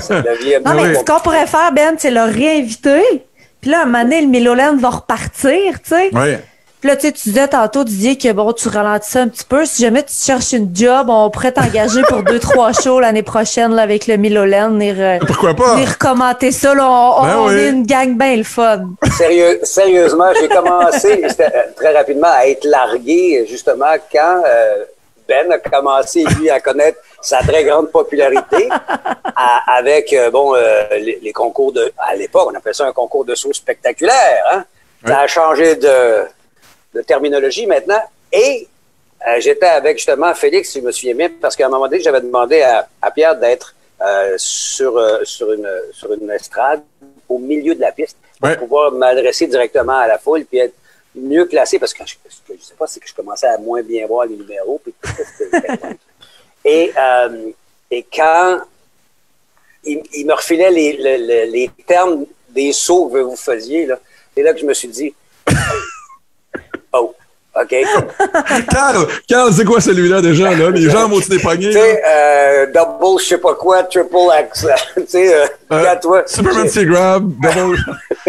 ça devient... Non, mais ce qu'on pourrait faire, Ben, c'est le réinviter. Puis là, à un moment donné, le Miloland va repartir, tu sais. Oui. Puis là, tu disais tantôt, Didier, que bon, tu ralentis ça un petit peu. Si jamais tu cherches une job, on pourrait t'engager pour 2-3 shows l'année prochaine là, avec le Miloland. Pourquoi pas? Venir commenter ça. Là, on est une gang bien le fun. Sérieusement, j'ai commencé très rapidement à être largué, justement, quand Ben a commencé, lui, à connaître sa très grande popularité avec les concours de... À l'époque, on appelait ça un concours de saut spectaculaire. Hein? Ça a changé de terminologie maintenant. Et j'étais avec justement Félix, si je me souviens bien, parce qu'à un moment donné, j'avais demandé à Pierre d'être sur une estrade au milieu de la piste pour pouvoir m'adresser directement à la foule puis être mieux placé, parce que ce que je sais pas, c'est que je commençais à moins bien voir les numéros. Puis et quand il me refilait les termes des sauts que vous faisiez, là, c'est là que je me suis dit oh, OK. Carl, c'est quoi celui-là déjà? Là? Les gens m'ont-ils des poignées? Tu sais, double, je sais pas quoi, triple X. Tu sais, toi. Superman C-Grab, double.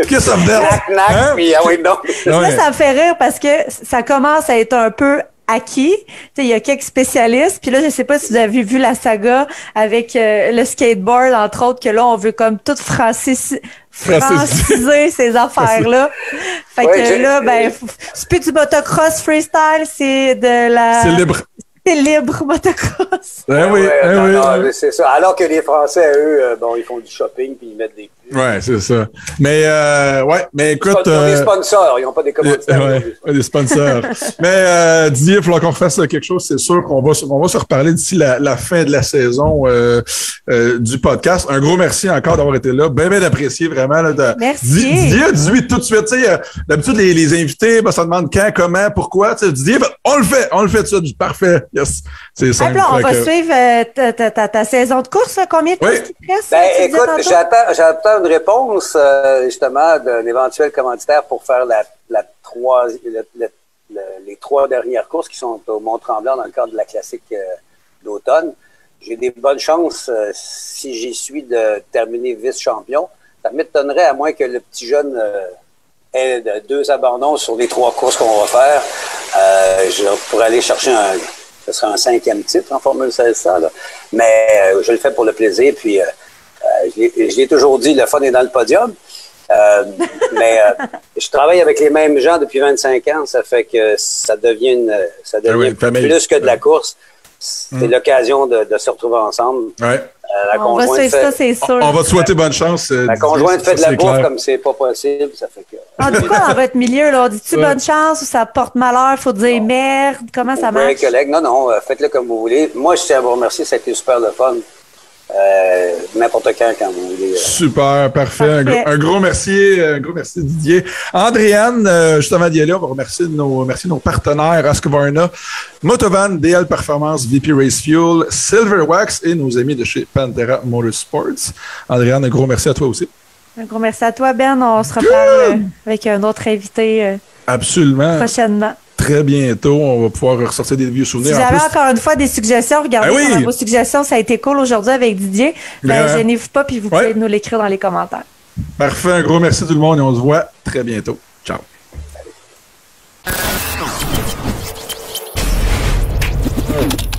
Kiss of Death. Knack, puis ah oui, non. Là, ça me fait rire parce que ça commence à être un peu acquis. Il y a quelques spécialistes. Puis là, je sais pas si vous avez vu la saga avec le skateboard, entre autres, que là, on veut comme tout franciser ces affaires-là. Fait que là, c'est plus du motocross freestyle, c'est de la... C'est libre. C'est libre, motocross. Oui. C'est ça. Alors que les Français, eux, ils font du shopping puis ils mettent des... Ouais, c'est ça. Mais écoute... Ils ont des sponsors, ils n'ont pas des commanditaires. Des sponsors. Mais Didier, il va falloir qu'on fasse quelque chose. C'est sûr qu'on va se reparler d'ici la fin de la saison du podcast. Un gros merci encore d'avoir été là. Bien apprécié, vraiment. Là, merci. Didier a 18 tout de suite. D'habitude, les invités, ça demande quand, comment, pourquoi. Didier, on le fait tout de suite. Parfait. Yes. C'est simple. On va suivre ta saison de course. Combien de temps qui te reste? Écoute, j'attends une réponse, justement, d'un éventuel commanditaire pour faire les 3 dernières courses qui sont au Mont-Tremblant dans le cadre de la classique d'automne. J'ai des bonnes chances, si j'y suis, de terminer vice-champion. Ça m'étonnerait, à moins que le petit jeune et 2 abandons sur les 3 courses qu'on va faire. Je pourrais aller chercher ce sera un 5e titre en Formule 1600, là. Mais je le fais pour le plaisir, puis je l'ai toujours dit, le fun est dans le podium. Mais je travaille avec les mêmes gens depuis 25 ans, ça fait que ça devient plus que de la course. C'est l'occasion de se retrouver ensemble. Ouais. On va suivre ça, c'est sûr. On va te souhaiter bonne chance. Ma conjointe fait de la bouffe comme c'est pas possible. Ça fait que... Du coup, dans votre milieu, là, dis-tu bonne chance ou ça porte malheur? Faut dire merde? Comment ça marche? Collègues, non, faites-le comme vous voulez. Moi, je tiens à vous remercier, ça a été super le fun. N'importe quand vous voulez. Super, parfait. Un gros merci Didier. Andréane, juste avant d'y aller, on va remercier nos partenaires Husqvarna, Motovan, DL Performance, VP Race Fuel, Silverwax et nos amis de chez Pantera Motorsports. Andréane, un gros merci à toi aussi. Un gros merci à toi, Ben. On se reparle avec un autre invité absolument prochainement. Très bientôt, on va pouvoir ressortir des vieux souvenirs. Si vous avez encore une fois des suggestions, regardez vos suggestions. Ça a été cool aujourd'hui avec Didier. Gênez-vous pas, puis vous pouvez nous l'écrire dans les commentaires. Parfait. Un gros merci tout le monde et on se voit très bientôt. Ciao. Salut.